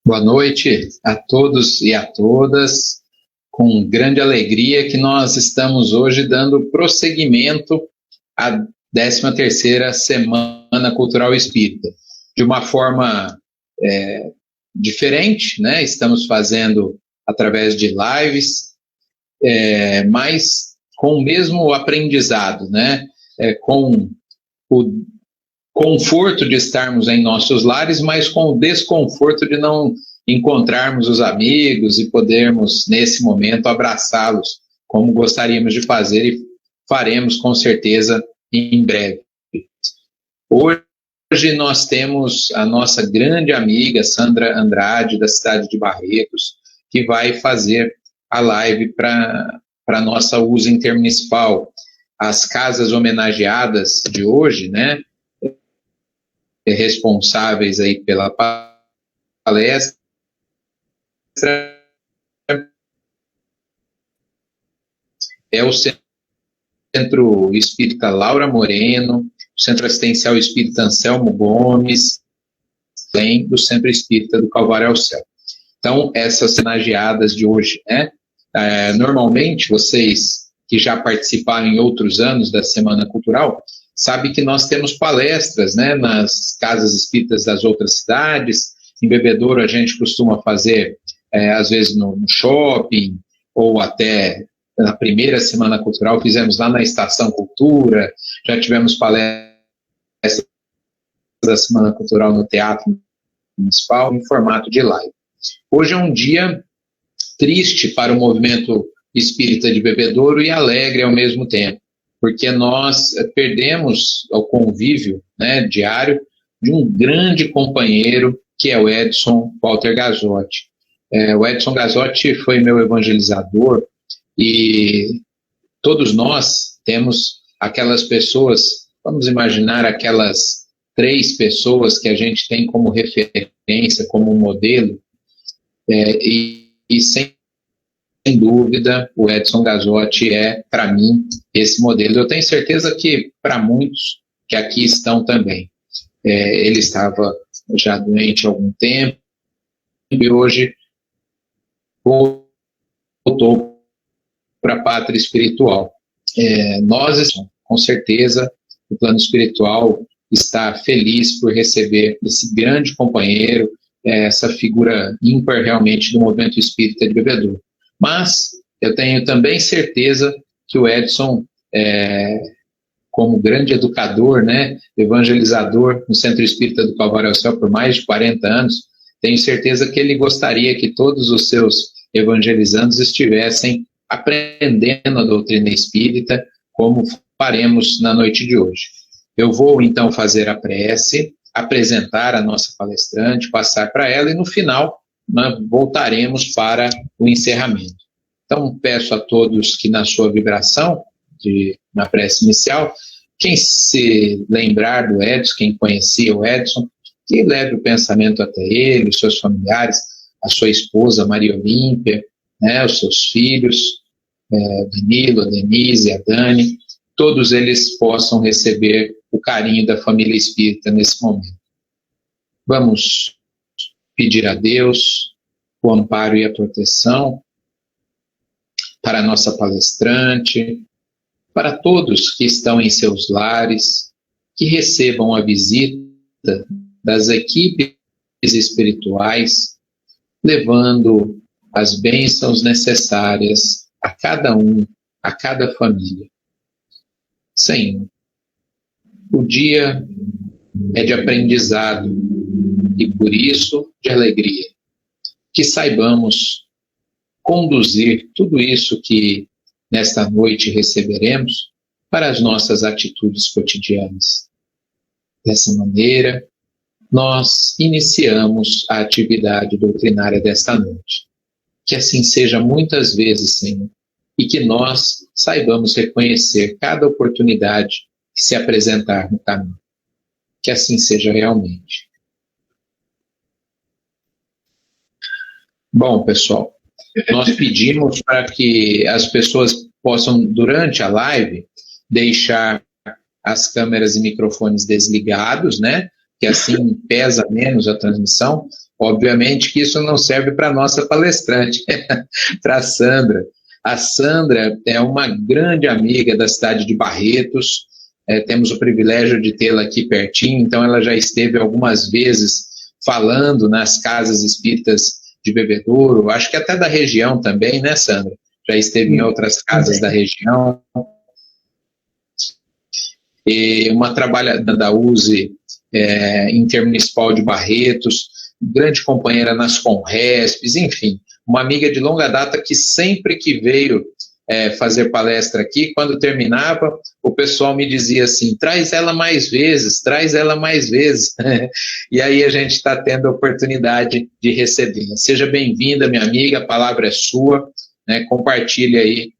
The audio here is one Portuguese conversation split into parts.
Boa noite a todos e a todas. Com grande alegria que nós estamos hoje dando prosseguimento à 13ª Semana Cultural Espírita. De uma forma diferente, né? Estamos fazendo através de lives, mas com o mesmo aprendizado, né? Com o conforto de estarmos em nossos lares, mas com o desconforto de não encontrarmos os amigos e podermos, nesse momento, abraçá-los, como gostaríamos de fazer e faremos com certeza em breve. Hoje nós temos a nossa grande amiga Sandra Andrade, da cidade de Barretos, que vai fazer a live para a nossa uso intermunicipal. As casas homenageadas de hoje, né? Responsáveis aí pela palestra é o Centro Espírita Laura Moreno, o Centro Assistencial Espírita Anselmo Gomes, além do Centro Espírita do Calvário ao Céu. Então, essas homenageadas de hoje, né? Normalmente, vocês que já participaram em outros anos da Semana Cultural, sabe que nós temos palestras, né, nas casas espíritas das outras cidades. Em Bebedouro a gente costuma fazer, às vezes no shopping, ou até na primeira Semana Cultural, fizemos lá na Estação Cultura, já tivemos palestras da Semana Cultural no Teatro Municipal, em formato de live. Hoje é um dia triste para o movimento espírita de Bebedouro e alegre ao mesmo tempo, porque nós perdemos o convívio, né, diário de um grande companheiro, que é o Edson Walter Gazotti. O Edson Gazotti foi meu evangelizador, e todos nós temos aquelas pessoas, vamos imaginar aquelas 3 pessoas que a gente tem como referência, como modelo, e sem dúvida, o Edson Gazotti é, para mim, esse modelo. Eu tenho certeza que para muitos que aqui estão também. Ele estava já doente há algum tempo e hoje voltou para a pátria espiritual. Nós, com certeza, o plano espiritual está feliz por receber esse grande companheiro, essa figura ímpar realmente do movimento espírita de Bebedouro. Mas eu tenho também certeza que o Edson, como grande educador, né, evangelizador no Centro Espírita do Calvário ao Céu por mais de 40 anos, tenho certeza que ele gostaria que todos os seus evangelizandos estivessem aprendendo a doutrina espírita, como faremos na noite de hoje. Eu vou então fazer a prece, apresentar a nossa palestrante, passar para ela e no final voltaremos para o encerramento. Então, peço a todos que na sua vibração, na prece inicial, quem se lembrar do Edson, quem conhecia o Edson, que leve o pensamento até ele, os seus familiares, a sua esposa Maria Olímpia, né, os seus filhos, Danilo, a Denise, a Dani, todos eles possam receber o carinho da família espírita nesse momento. Vamos pedir a Deus o amparo e a proteção para a nossa palestrante, para todos que estão em seus lares, que recebam a visita das equipes espirituais, levando as bênçãos necessárias a cada um, a cada família. Senhor, o dia é de aprendizado e, por isso, de alegria. Que saibamos conduzir tudo isso que nesta noite receberemos para as nossas atitudes cotidianas. Dessa maneira, nós iniciamos a atividade doutrinária desta noite. Que assim seja muitas vezes, Senhor, e que nós saibamos reconhecer cada oportunidade que se apresentar no caminho. Que assim seja realmente. Bom, pessoal, nós pedimos para que as pessoas possam, durante a live, deixar as câmeras e microfones desligados, né? Que assim pesa menos a transmissão, Obviamente que isso não serve para a nossa palestrante, para a Sandra. A Sandra é uma grande amiga da cidade de Barretos, temos o privilégio de tê-la aqui pertinho, então ela já esteve algumas vezes falando nas casas espíritas de Bebedouro, acho que até da região também, né, Sandra? Já esteve em outras casas da região. E uma trabalhadora da USE Intermunicipal de Barretos, grande companheira nas Conrespes, enfim, uma amiga de longa data que sempre que veio fazer palestra aqui, quando terminava, o pessoal me dizia assim, traz ela mais vezes, e aí a gente está tendo a oportunidade de recebê-la. Seja bem-vinda, minha amiga, a palavra é sua, né? Compartilhe aí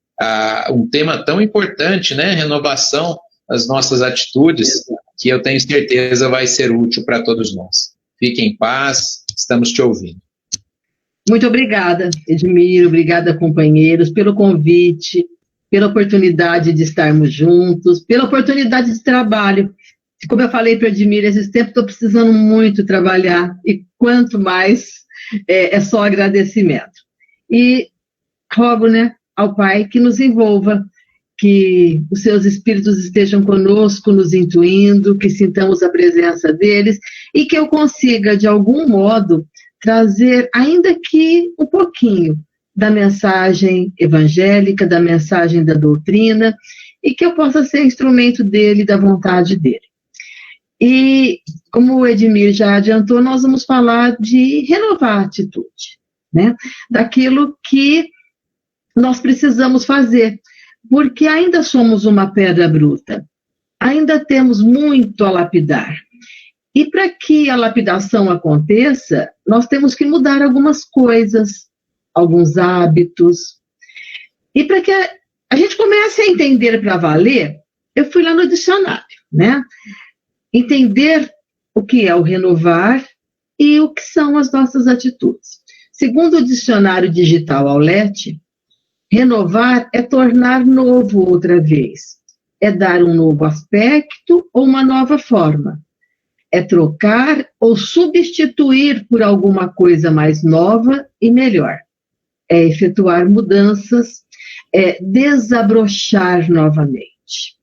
um tema tão importante, né? Renovação das nossas atitudes, que eu tenho certeza vai ser útil para todos nós. Fique em paz, estamos te ouvindo. Muito obrigada, Edmir, obrigada, companheiros, pelo convite, pela oportunidade de estarmos juntos, pela oportunidade de trabalho. Como eu falei para o Edmir, esses tempos estou precisando muito trabalhar, e quanto mais, é só agradecimento. E rogo, né, ao Pai que nos envolva, que os seus espíritos estejam conosco, nos intuindo, que sintamos a presença deles, e que eu consiga, de algum modo, trazer, ainda que um pouquinho, da mensagem evangélica, da mensagem da doutrina, e que eu possa ser instrumento dele, da vontade dele. E, como o Edmir já adiantou, nós vamos falar de renovar a atitude, né? Daquilo que nós precisamos fazer, porque ainda somos uma pedra bruta, ainda temos muito a lapidar. E para que a lapidação aconteça, nós temos que mudar algumas coisas, alguns hábitos. E para que a gente comece a entender para valer, eu fui lá no dicionário, né? Entender o que é o renovar e o que são as nossas atitudes. Segundo o dicionário digital Aulete, renovar é tornar novo outra vez, é dar um novo aspecto ou uma nova forma. É trocar ou substituir por alguma coisa mais nova e melhor. É efetuar mudanças, é desabrochar novamente.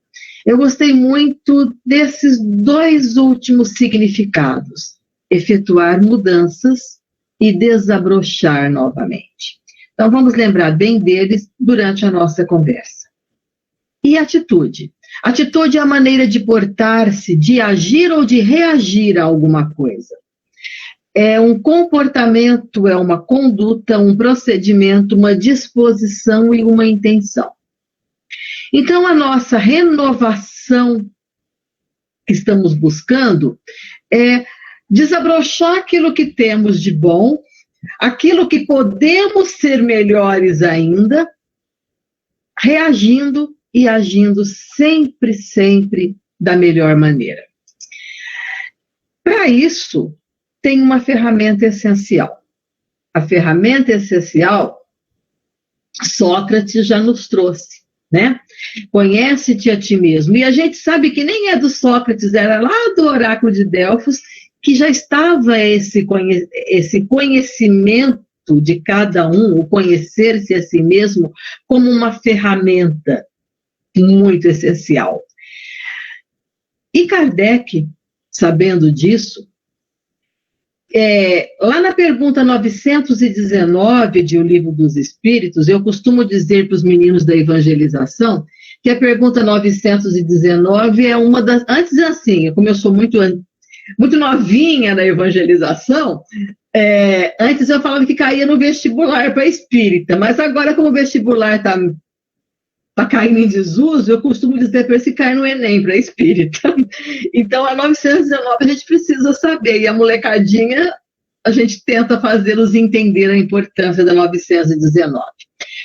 Eu gostei muito desses dois últimos significados, efetuar mudanças e desabrochar novamente. Então vamos lembrar bem deles durante a nossa conversa. E atitude? Atitude é a maneira de portar-se, de agir ou de reagir a alguma coisa. É um comportamento, é uma conduta, um procedimento, uma disposição e uma intenção. Então, a nossa renovação que estamos buscando é desabrochar aquilo que temos de bom, aquilo que podemos ser melhores ainda, reagindo e agindo sempre, sempre da melhor maneira. Para isso, tem uma ferramenta essencial. A ferramenta essencial, Sócrates já nos trouxe, né? Conhece-te a ti mesmo. E a gente sabe que nem é do Sócrates, era lá do oráculo de Delfos, que já estava esse conhecimento de cada um, o conhecer-se a si mesmo, como uma ferramenta muito essencial. E Kardec, sabendo disso, lá na pergunta 919 de O Livro dos Espíritos, eu costumo dizer para os meninos da evangelização que a pergunta 919 é uma das... Antes assim, como eu sou muito novinha na evangelização, antes eu falava que caía no vestibular para espírita, mas agora como o vestibular está caindo em desuso, eu costumo dizer para esse cair no Enem para espírita. Então, a 919 a gente precisa saber, e a molecadinha a gente tenta fazê-los entender a importância da 919.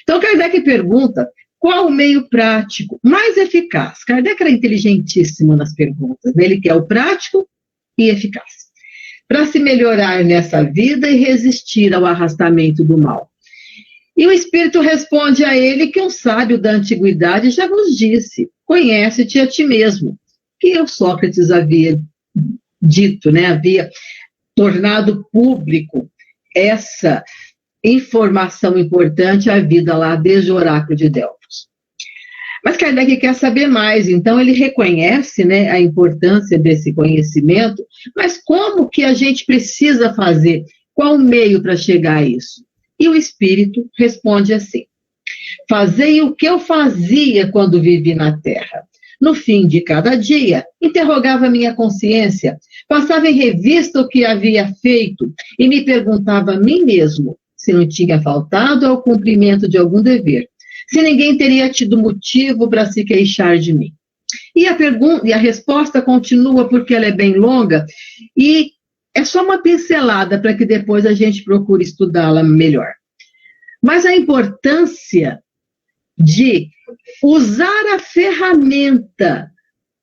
Então, Kardec pergunta, qual o meio prático mais eficaz? Kardec era inteligentíssimo nas perguntas, né? Ele quer o prático e eficaz, para se melhorar nessa vida e resistir ao arrastamento do mal. E o Espírito responde a ele que um sábio da antiguidade já vos disse, conhece-te a ti mesmo, que o Sócrates havia dito, né? Havia tornado público essa informação importante à vida lá desde o oráculo de Delfos. Mas Kardec quer saber mais, então ele reconhece, né, a importância desse conhecimento, mas como que a gente precisa fazer? Qual o meio para chegar a isso? E o Espírito responde assim: fazei o que eu fazia quando vivi na Terra. No fim de cada dia, interrogava minha consciência, passava em revista o que havia feito e me perguntava a mim mesmo se não tinha faltado ao cumprimento de algum dever, se ninguém teria tido motivo para se queixar de mim. E a resposta continua, porque ela é bem longa, e é só uma pincelada para que depois a gente procure estudá-la melhor. Mas a importância de usar a ferramenta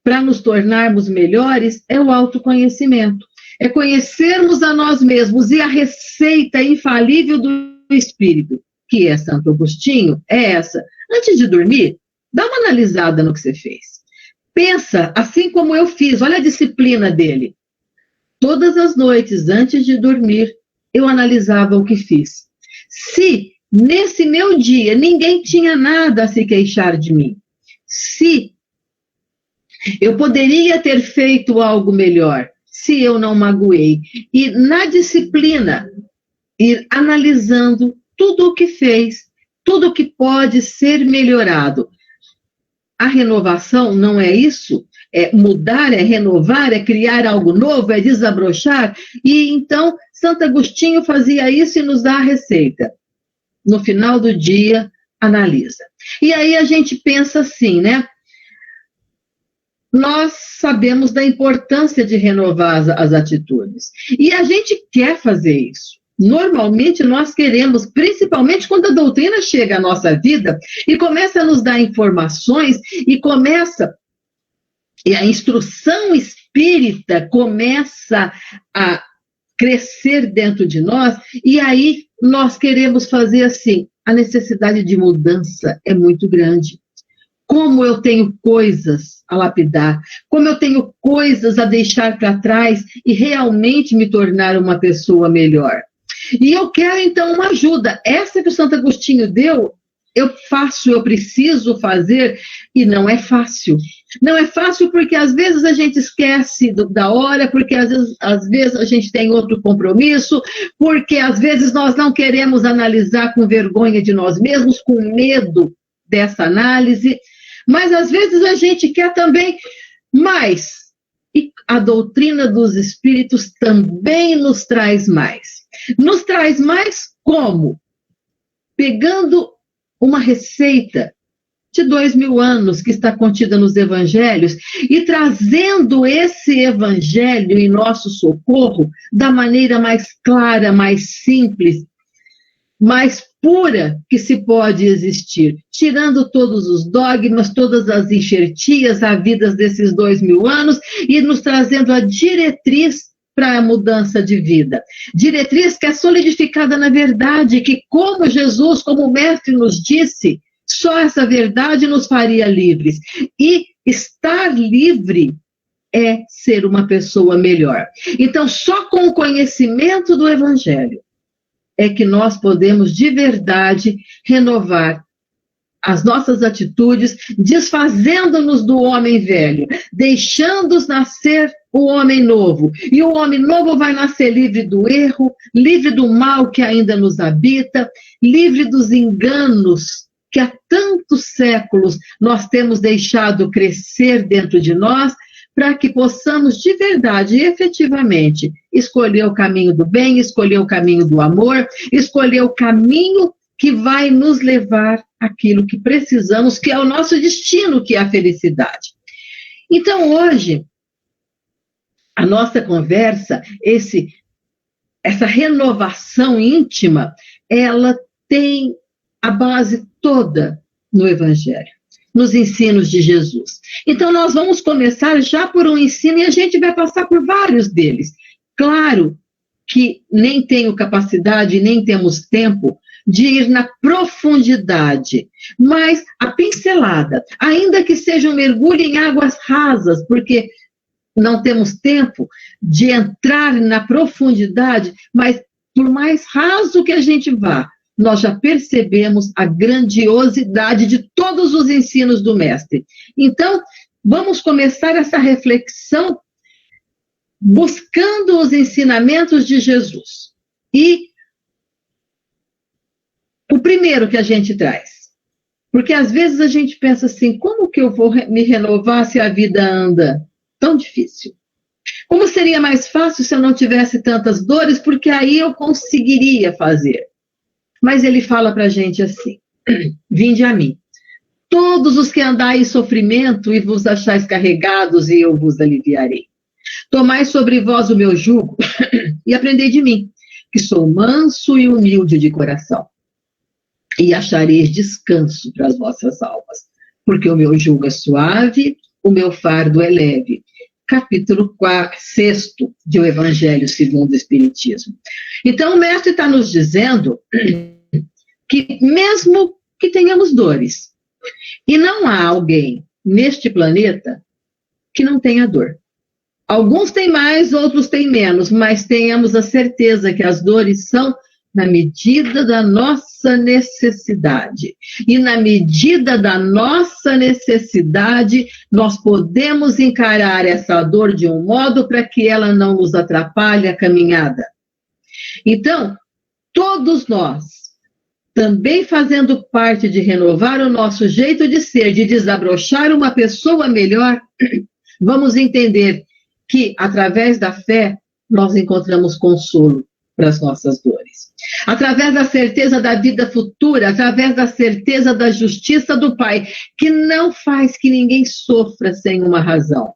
para nos tornarmos melhores é o autoconhecimento. É conhecermos a nós mesmos, e a receita infalível do Espírito, que é Santo Agostinho, é essa. Antes de dormir, dá uma analisada no que você fez. Pensa, assim como eu fiz, olha a disciplina dele. Todas as noites, antes de dormir, eu analisava o que fiz. Se nesse meu dia ninguém tinha nada a se queixar de mim, se eu poderia ter feito algo melhor, se eu não magoei, e na disciplina, ir analisando tudo o que fez, tudo o que pode ser melhorado. A renovação não é isso? É mudar, é renovar, é criar algo novo, é desabrochar. E então, Santo Agostinho fazia isso e nos dá a receita. No final do dia, analisa. E aí a gente pensa assim, né? Nós sabemos da importância de renovar as atitudes. E a gente quer fazer isso. Normalmente nós queremos, principalmente quando a doutrina chega à nossa vida e começa a nos dar informações e a instrução espírita começa a crescer dentro de nós, e aí nós queremos fazer assim. A necessidade de mudança é muito grande. Como eu tenho coisas a lapidar, como eu tenho coisas a deixar para trás e realmente me tornar uma pessoa melhor. E eu quero, então, uma ajuda. Essa que o Santo Agostinho deu, eu faço, eu preciso fazer, e não é fácil. Não é fácil porque, às vezes, a gente esquece da hora, porque, às vezes, a gente tem outro compromisso, porque, às vezes, nós não queremos analisar com vergonha de nós mesmos, com medo dessa análise, mas, às vezes, a gente quer também mais. E a doutrina dos Espíritos também nos traz mais. Nos traz mais como? Pegando uma receita de 2000 anos que está contida nos evangelhos e trazendo esse evangelho em nosso socorro da maneira mais clara, mais simples, mais pura que se pode existir, tirando todos os dogmas, todas as enxertias havidas desses 2000 anos e nos trazendo a diretriz para a mudança de vida. Diretriz que é solidificada na verdade, que como Jesus, como o Mestre nos disse, só essa verdade nos faria livres. E estar livre é ser uma pessoa melhor. Então, só com o conhecimento do Evangelho é que nós podemos de verdade renovar as nossas atitudes, desfazendo-nos do homem velho, deixando-nos nascer o homem novo. E o homem novo vai nascer livre do erro, livre do mal que ainda nos habita, livre dos enganos que há tantos séculos nós temos deixado crescer dentro de nós, para que possamos de verdade e efetivamente escolher o caminho do bem, escolher o caminho do amor, escolher o caminho que vai nos levar àquilo que precisamos, que é o nosso destino, que é a felicidade. Então, hoje, a nossa conversa, essa renovação íntima, ela tem a base toda no Evangelho, nos ensinos de Jesus. Então, nós vamos começar já por um ensino e a gente vai passar por vários deles. Claro que nem tenho capacidade, nem temos tempo de ir na profundidade, mas a pincelada, ainda que seja um mergulho em águas rasas, porque não temos tempo, de entrar na profundidade, mas por mais raso que a gente vá, nós já percebemos a grandiosidade de todos os ensinos do Mestre. Então, vamos começar essa reflexão buscando os ensinamentos de Jesus. E o primeiro que a gente traz, porque às vezes a gente pensa assim, como que eu vou me renovar se a vida anda tão difícil? Como seria mais fácil se eu não tivesse tantas dores, porque aí eu conseguiria fazer. Mas ele fala para a gente assim, vinde a mim, todos os que andais em sofrimento e vos achais carregados e eu vos aliviarei. Tomai sobre vós o meu jugo e aprendei de mim, que sou manso e humilde de coração. E achareis descanso para as vossas almas, porque o meu jugo é suave, o meu fardo é leve. Capítulo 6 de O Evangelho segundo o Espiritismo. Então, o Mestre está nos dizendo que mesmo que tenhamos dores, e não há alguém neste planeta que não tenha dor. Alguns têm mais, outros têm menos, mas tenhamos a certeza que as dores são na medida da nossa necessidade. E na medida da nossa necessidade, nós podemos encarar essa dor de um modo para que ela não nos atrapalhe a caminhada. Então, todos nós, também fazendo parte de renovar o nosso jeito de ser, de desabrochar uma pessoa melhor, vamos entender que, através da fé, nós encontramos consolo para as nossas dores. Através da certeza da vida futura, através da certeza da justiça do Pai, que não faz que ninguém sofra sem uma razão.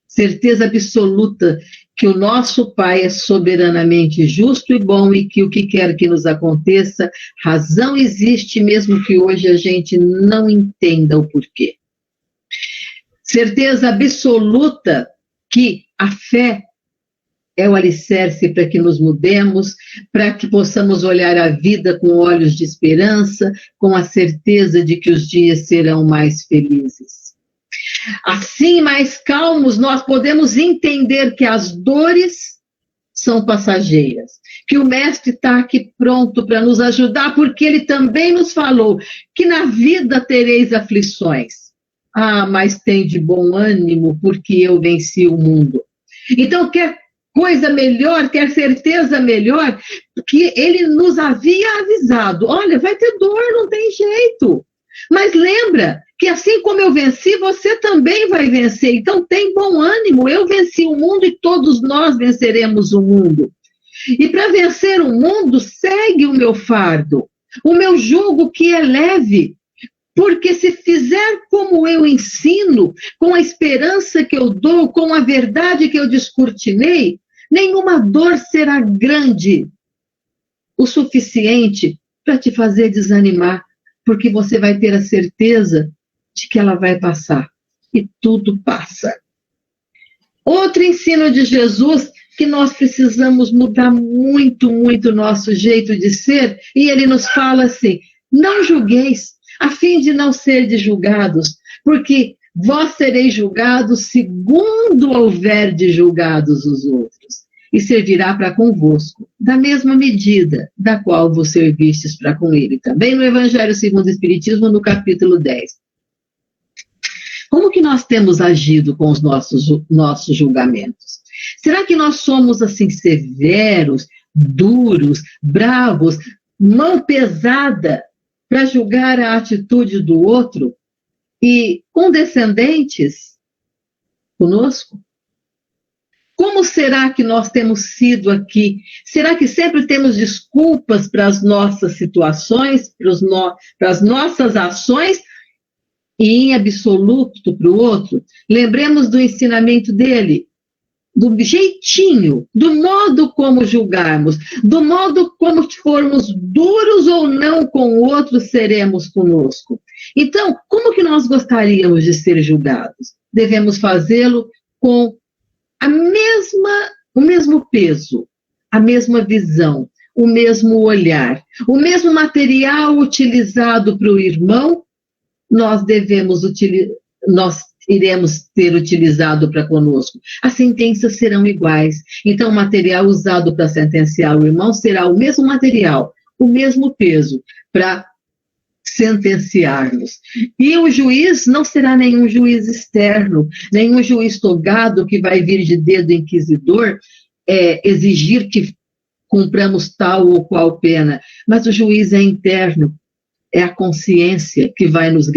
Certeza absoluta que o nosso Pai é soberanamente justo e bom e que o que quer que nos aconteça, razão existe mesmo que hoje a gente não entenda o porquê. Certeza absoluta que a fé é o alicerce para que nos mudemos, para que possamos olhar a vida com olhos de esperança, com a certeza de que os dias serão mais felizes. Assim, mais calmos, nós podemos entender que as dores são passageiras, que o Mestre está aqui pronto para nos ajudar, porque ele também nos falou que na vida tereis aflições. Ah, mas tem de bom ânimo, porque eu venci o mundo. Então, quer coisa melhor, quer certeza melhor, que ele nos havia avisado. Olha, vai ter dor, não tem jeito. Mas lembra que assim como eu venci, você também vai vencer. Então tem bom ânimo, eu venci o mundo e todos nós venceremos o mundo. E para vencer o mundo, segue o meu fardo, o meu jugo que é leve. Porque se fizer como eu ensino, com a esperança que eu dou, com a verdade que eu descortinei, nenhuma dor será grande o suficiente para te fazer desanimar, porque você vai ter a certeza de que ela vai passar. E tudo passa. Outro ensino de Jesus, que nós precisamos mudar muito, muito o nosso jeito de ser, e ele nos fala assim, não julgueis, a fim de não serdes julgados, porque vós sereis julgados segundo houverdes julgados os outros, e servirá para convosco, da mesma medida da qual vos servistes para com ele. Também no Evangelho segundo o Espiritismo, no capítulo 10. Como que nós temos agido com os nossos julgamentos? Será que nós somos assim severos, duros, bravos, mão pesada, para julgar a atitude do outro e condescendentes conosco? Como será que nós temos sido aqui? Será que sempre temos desculpas para as nossas situações, para as nossas ações e em absoluto para o outro? Lembremos do ensinamento dele, do jeitinho, do modo como julgarmos, do modo como formos duros ou não com o outro, seremos conosco. Então, como que nós gostaríamos de ser julgados? Devemos fazê-lo com o mesmo peso, a mesma visão, o mesmo olhar, o mesmo material utilizado para o irmão, nós iremos ter utilizado para conosco. As sentenças serão iguais. Então, o material usado para sentenciar o irmão será o mesmo material, o mesmo peso, para sentenciar-nos. E o juiz não será nenhum juiz externo, nenhum juiz togado que vai vir de dedo inquisidor exigir que cumpramos tal ou qual pena, mas o juiz é interno, é a consciência que vai nos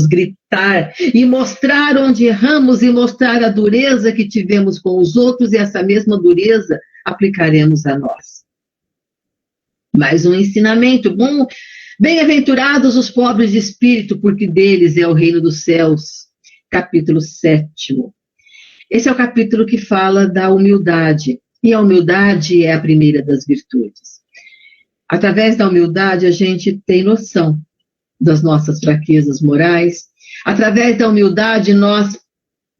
gritar e mostrar onde erramos e mostrar a dureza que tivemos com os outros, e essa mesma dureza aplicaremos a nós. Mais um ensinamento bom. Bem-aventurados os pobres de espírito, porque deles é o reino dos céus. Capítulo 7. Esse é o capítulo que fala da humildade. E a humildade é a primeira das virtudes. Através da humildade, a gente tem noção das nossas fraquezas morais. Através da humildade, nós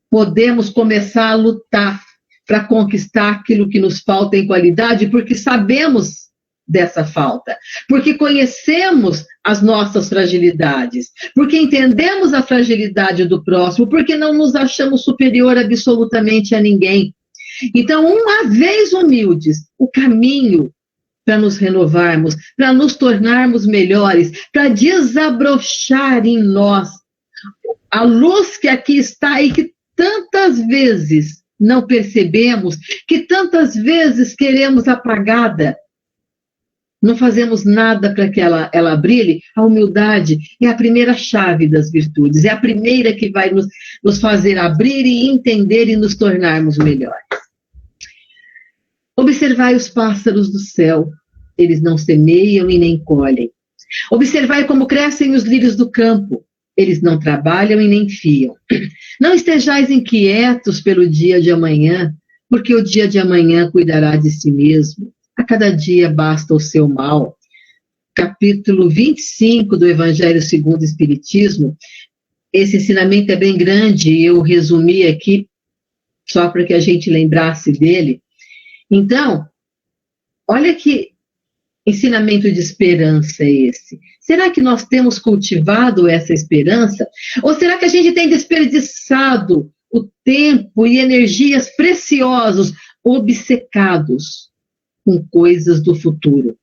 podemos começar a lutar para conquistar aquilo que nos falta em qualidade, porque sabemos dessa falta, porque conhecemos as nossas fragilidades, porque entendemos a fragilidade do próximo, porque não nos achamos superior absolutamente a ninguém. Então, uma vez humildes, o caminho para nos renovarmos, para nos tornarmos melhores, para desabrochar em nós a luz que aqui está e que tantas vezes não percebemos, que tantas vezes queremos apagada, não fazemos nada para que ela brilhe. A humildade é a primeira chave das virtudes, é a primeira que vai nos fazer abrir e entender e nos tornarmos melhores. Observai os pássaros do céu, eles não semeiam e nem colhem. Observai como crescem os lírios do campo, eles não trabalham e nem fiam. Não estejais inquietos pelo dia de amanhã, porque o dia de amanhã cuidará de si mesmo. A cada dia basta o seu mal. Capítulo 25 do Evangelho segundo o Espiritismo. Esse ensinamento é bem grande e eu resumi aqui só para que a gente lembrasse dele. Então, olha que ensinamento de esperança é esse. Será que nós temos cultivado essa esperança? Ou será que a gente tem desperdiçado o tempo e energias preciosos, obcecados com coisas do futuro?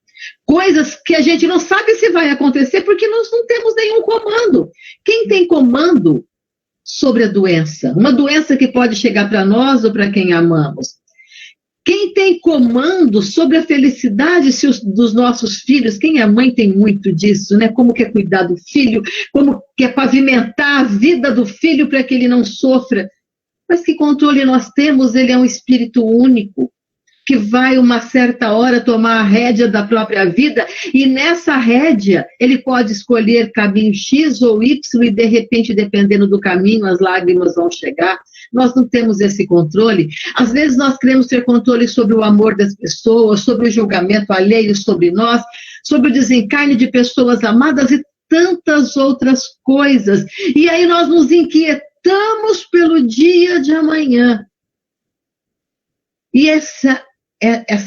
Coisas que a gente não sabe se vai acontecer porque nós não temos nenhum comando. Quem tem comando sobre a doença? Uma doença que pode chegar para nós ou para quem amamos. Quem tem comando sobre a felicidade dos nossos filhos? Quem é mãe tem muito disso, né? Como quer cuidar do filho, como quer pavimentar a vida do filho para que ele não sofra. Mas que controle nós temos? Ele é um espírito único, que vai uma certa hora tomar a rédea da própria vida, e nessa rédea ele pode escolher caminho X ou Y, e de repente, dependendo do caminho, as lágrimas vão chegar. Nós não temos esse controle. Às vezes nós queremos ter controle sobre o amor das pessoas, sobre o julgamento alheio sobre nós, sobre o desencarne de pessoas amadas e tantas outras coisas. E aí nós nos inquietamos pelo dia de amanhã. E essa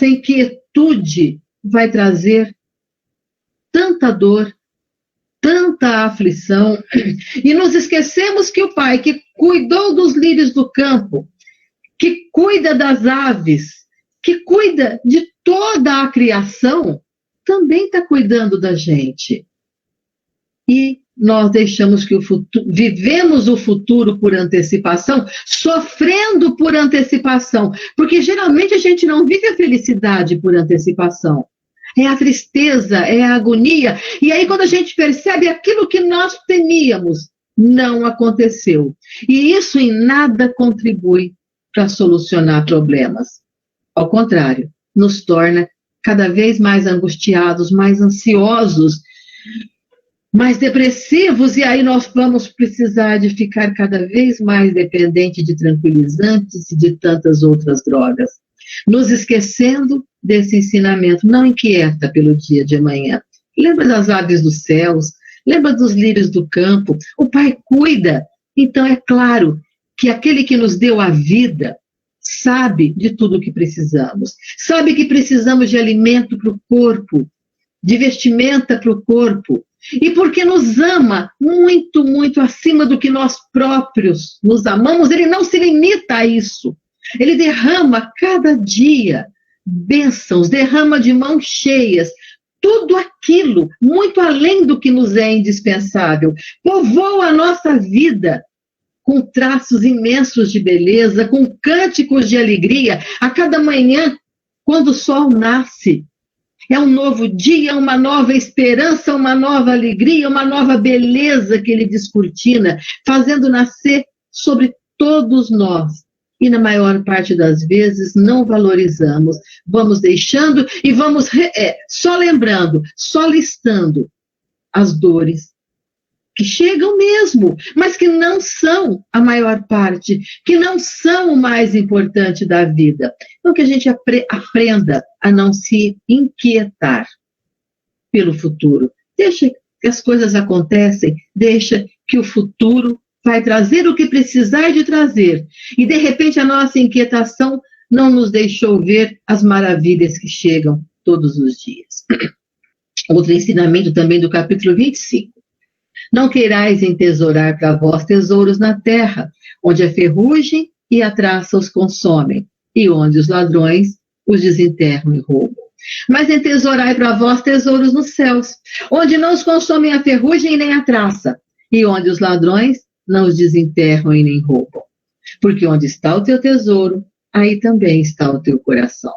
inquietude vai trazer tanta dor, tanta aflição, e nos esquecemos que o Pai, que cuidou dos lírios do campo, que cuida das aves, que cuida de toda a criação, também está cuidando da gente. E nós deixamos que vivemos o futuro por antecipação, sofrendo por antecipação, porque geralmente a gente não vive a felicidade por antecipação. É a tristeza, é a agonia. E aí quando a gente percebe aquilo que nós temíamos, não aconteceu. E isso em nada contribui para solucionar problemas. Ao contrário, nos torna cada vez mais angustiados, mais ansiosos, mais depressivos, e aí nós vamos precisar de ficar cada vez mais dependente de tranquilizantes e de tantas outras drogas. Nos esquecendo desse ensinamento, não inquieta pelo dia de amanhã. Lembra das aves dos céus, lembra dos lírios do campo, o Pai cuida. Então é claro que aquele que nos deu a vida sabe de tudo o que precisamos, sabe que precisamos de alimento para o corpo, de vestimenta para o corpo, E porque nos ama muito, muito acima do que nós próprios nos amamos, ele não se limita a isso. Ele derrama cada dia bênçãos, derrama de mãos cheias tudo aquilo, muito além do que nos é indispensável. Povoa a nossa vida com traços imensos de beleza, com cânticos de alegria, a cada manhã, quando o sol nasce. É um novo dia, uma nova esperança, uma nova alegria, uma nova beleza que ele descortina, fazendo nascer sobre todos nós. E na maior parte das vezes não valorizamos. Vamos deixando e vamos só lembrando, só listando as dores que chegam mesmo, mas que não são a maior parte, que não são o mais importante da vida. Então, que a gente aprenda a não se inquietar pelo futuro. Deixa que as coisas acontecem, deixa que o futuro vai trazer o que precisar de trazer. E, de repente, a nossa inquietação não nos deixou ver as maravilhas que chegam todos os dias. Outro ensinamento também do capítulo 25. Não queirais entesourar para vós tesouros na terra, onde a ferrugem e a traça os consomem, e onde os ladrões os desenterram e roubam. Mas entesourai para vós tesouros nos céus, onde não os consomem a ferrugem nem a traça, e onde os ladrões não os desenterram e nem roubam. Porque onde está o teu tesouro, aí também está o teu coração.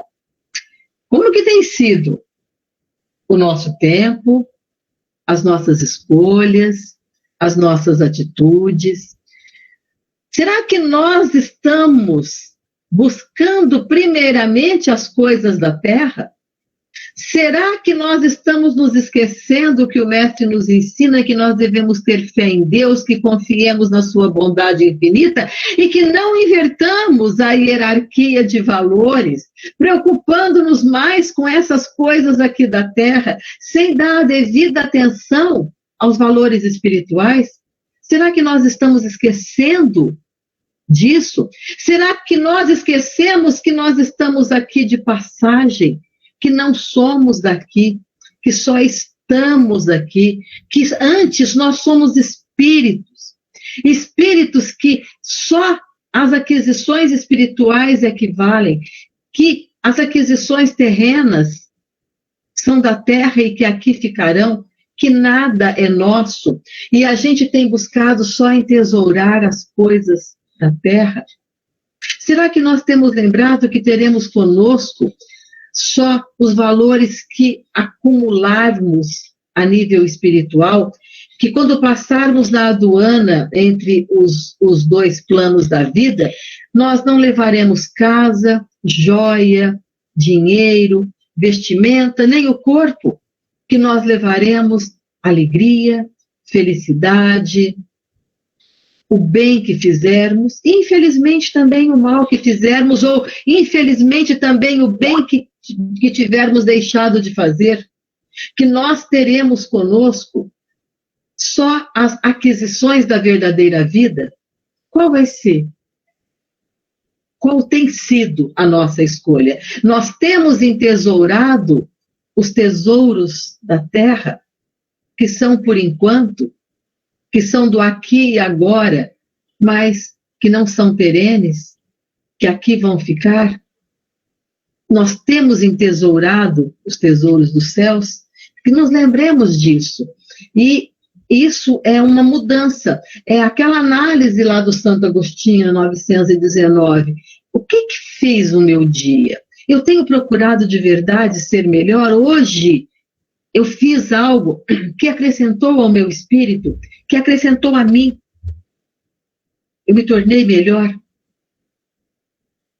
Como que tem sido o nosso tempo, as nossas escolhas, as nossas atitudes? Será que nós estamos buscando primeiramente as coisas da terra? Será que nós estamos nos esquecendo que o Mestre nos ensina que nós devemos ter fé em Deus, que confiemos na sua bondade infinita e que não invertamos a hierarquia de valores, preocupando-nos mais com essas coisas aqui da terra, sem dar a devida atenção aos valores espirituais? Será que nós estamos esquecendo disso? Será que nós esquecemos que nós estamos aqui de passagem? Que não somos daqui, que só estamos aqui, que antes nós somos espíritos, espíritos que só as aquisições espirituais é que valem, que as aquisições terrenas são da terra e que aqui ficarão, que nada é nosso, e a gente tem buscado só entesourar as coisas da terra. Será que nós temos lembrado que teremos conosco só os valores que acumularmos a nível espiritual, que quando passarmos na aduana entre os dois planos da vida, nós não levaremos casa, joia, dinheiro, vestimenta, nem o corpo, que nós levaremos alegria, felicidade, o bem que fizermos, infelizmente também o mal que fizermos, ou infelizmente também o bem que tivermos deixado de fazer, que nós teremos conosco só as aquisições da verdadeira vida. Qual vai ser? Qual tem sido a nossa escolha? Nós temos entesourado os tesouros da terra, que são por enquanto, que são do aqui e agora, mas que não são perenes, que aqui vão ficar? Nós temos entesourado os tesouros dos céus, que nos lembremos disso. E isso é uma mudança. É aquela análise lá do Santo Agostinho, 919. O que fez o meu dia? Eu tenho procurado de verdade ser melhor? Hoje eu fiz algo que acrescentou ao meu espírito, que acrescentou a mim. Eu me tornei melhor.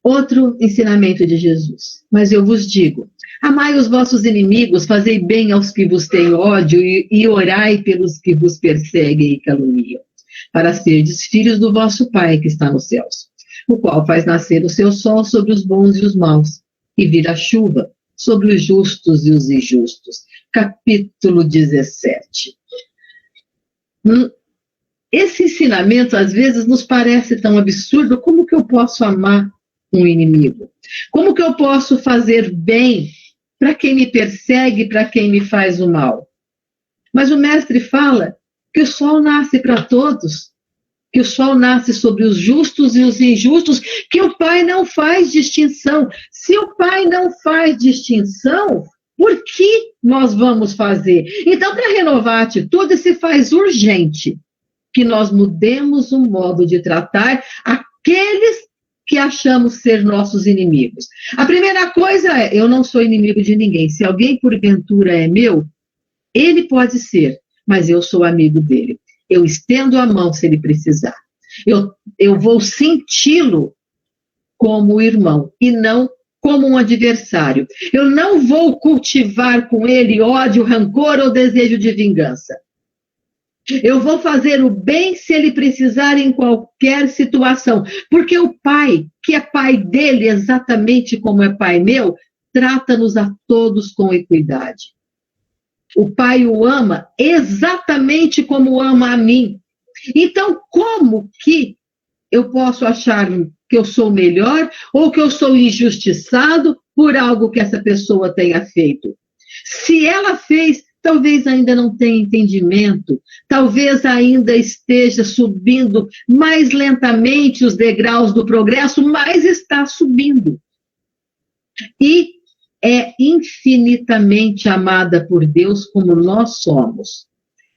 Outro ensinamento de Jesus. Mas eu vos digo, amai os vossos inimigos, fazei bem aos que vos têm ódio e orai pelos que vos perseguem e caluniam, para serdes filhos do vosso Pai que está nos céus, o qual faz nascer o seu sol sobre os bons e os maus, e vira a chuva sobre os justos e os injustos. Capítulo 17. Esse ensinamento, às vezes, nos parece tão absurdo. Como que eu posso amar um inimigo? Como que eu posso fazer bem para quem me persegue, para quem me faz o mal? Mas o mestre fala que o sol nasce para todos, que o sol nasce sobre os justos e os injustos, que o Pai não faz distinção. Se o Pai não faz distinção, por que nós vamos fazer? Então, para renovar a atitude, se faz urgente que nós mudemos o modo de tratar aqueles que achamos ser nossos inimigos. A primeira coisa é, eu não sou inimigo de ninguém. Se alguém, porventura, é meu, ele pode ser, mas eu sou amigo dele. Eu estendo a mão se ele precisar. Eu vou senti-lo como irmão e não como um adversário. Eu não vou cultivar com ele ódio, rancor ou desejo de vingança. Eu vou fazer o bem se ele precisar em qualquer situação. Porque o Pai, que é pai dele exatamente como é pai meu, trata-nos a todos com equidade. O Pai o ama exatamente como ama a mim. Então, como que eu posso achar que eu sou melhor ou que eu sou injustiçado por algo que essa pessoa tenha feito? Se ela fez, talvez ainda não tenha entendimento, talvez ainda esteja subindo mais lentamente os degraus do progresso, mas está subindo. E é infinitamente amada por Deus como nós somos.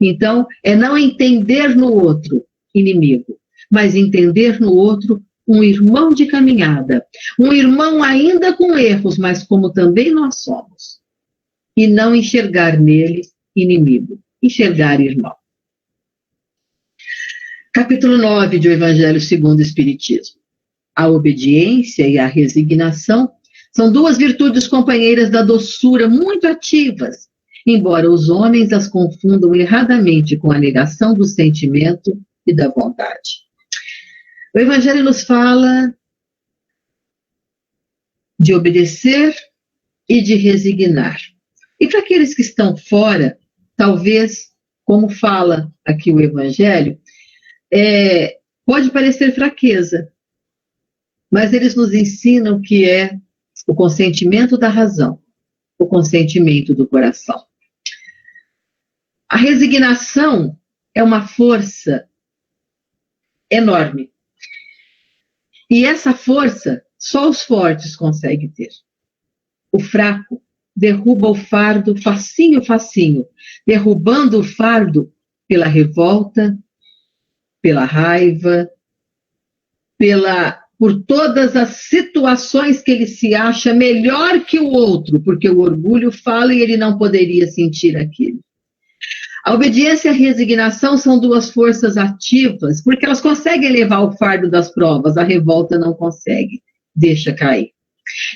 Então, é não entender no outro inimigo, mas entender no outro um irmão de caminhada, um irmão ainda com erros, mas como também nós somos. E não enxergar nele inimigo, enxergar irmão. Capítulo 9 do Evangelho segundo o Espiritismo. A obediência e a resignação são duas virtudes companheiras da doçura muito ativas, embora os homens as confundam erradamente com a negação do sentimento e da vontade. O Evangelho nos fala de obedecer e de resignar. E para aqueles que estão fora, talvez, como fala aqui o Evangelho, pode parecer fraqueza, mas eles nos ensinam que é o consentimento da razão, o consentimento do coração. A resignação é uma força enorme. E essa força, só os fortes conseguem ter. O fraco derruba o fardo facinho, facinho, derrubando o fardo pela revolta, pela raiva, por todas as situações que ele se acha melhor que o outro, porque o orgulho fala e ele não poderia sentir aquilo. A obediência e a resignação são duas forças ativas, porque elas conseguem levar o fardo das provas, a revolta não consegue, deixa cair.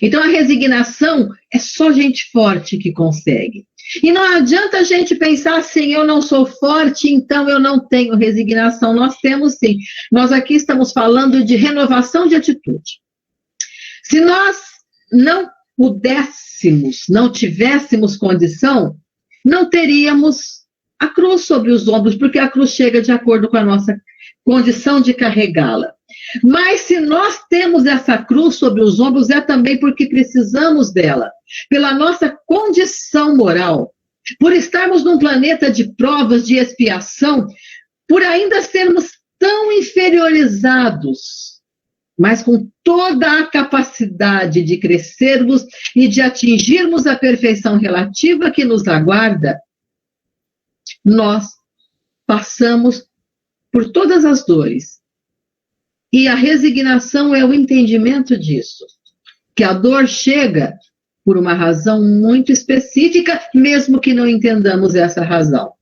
Então a resignação é só gente forte que consegue. E não adianta a gente pensar assim, eu não sou forte, então eu não tenho resignação. Nós temos sim. Nós aqui estamos falando de renovação de atitude. Se nós não pudéssemos, não tivéssemos condição, não teríamos a cruz sobre os ombros, porque a cruz chega de acordo com a nossa condição de carregá-la. Mas se nós temos essa cruz sobre os ombros, é também porque precisamos dela, pela nossa condição moral, por estarmos num planeta de provas, de expiação, por ainda sermos tão inferiorizados, mas com toda a capacidade de crescermos e de atingirmos a perfeição relativa que nos aguarda, nós passamos por todas as dores. E a resignação é o entendimento disso, que a dor chega por uma razão muito específica, mesmo que não entendamos essa razão.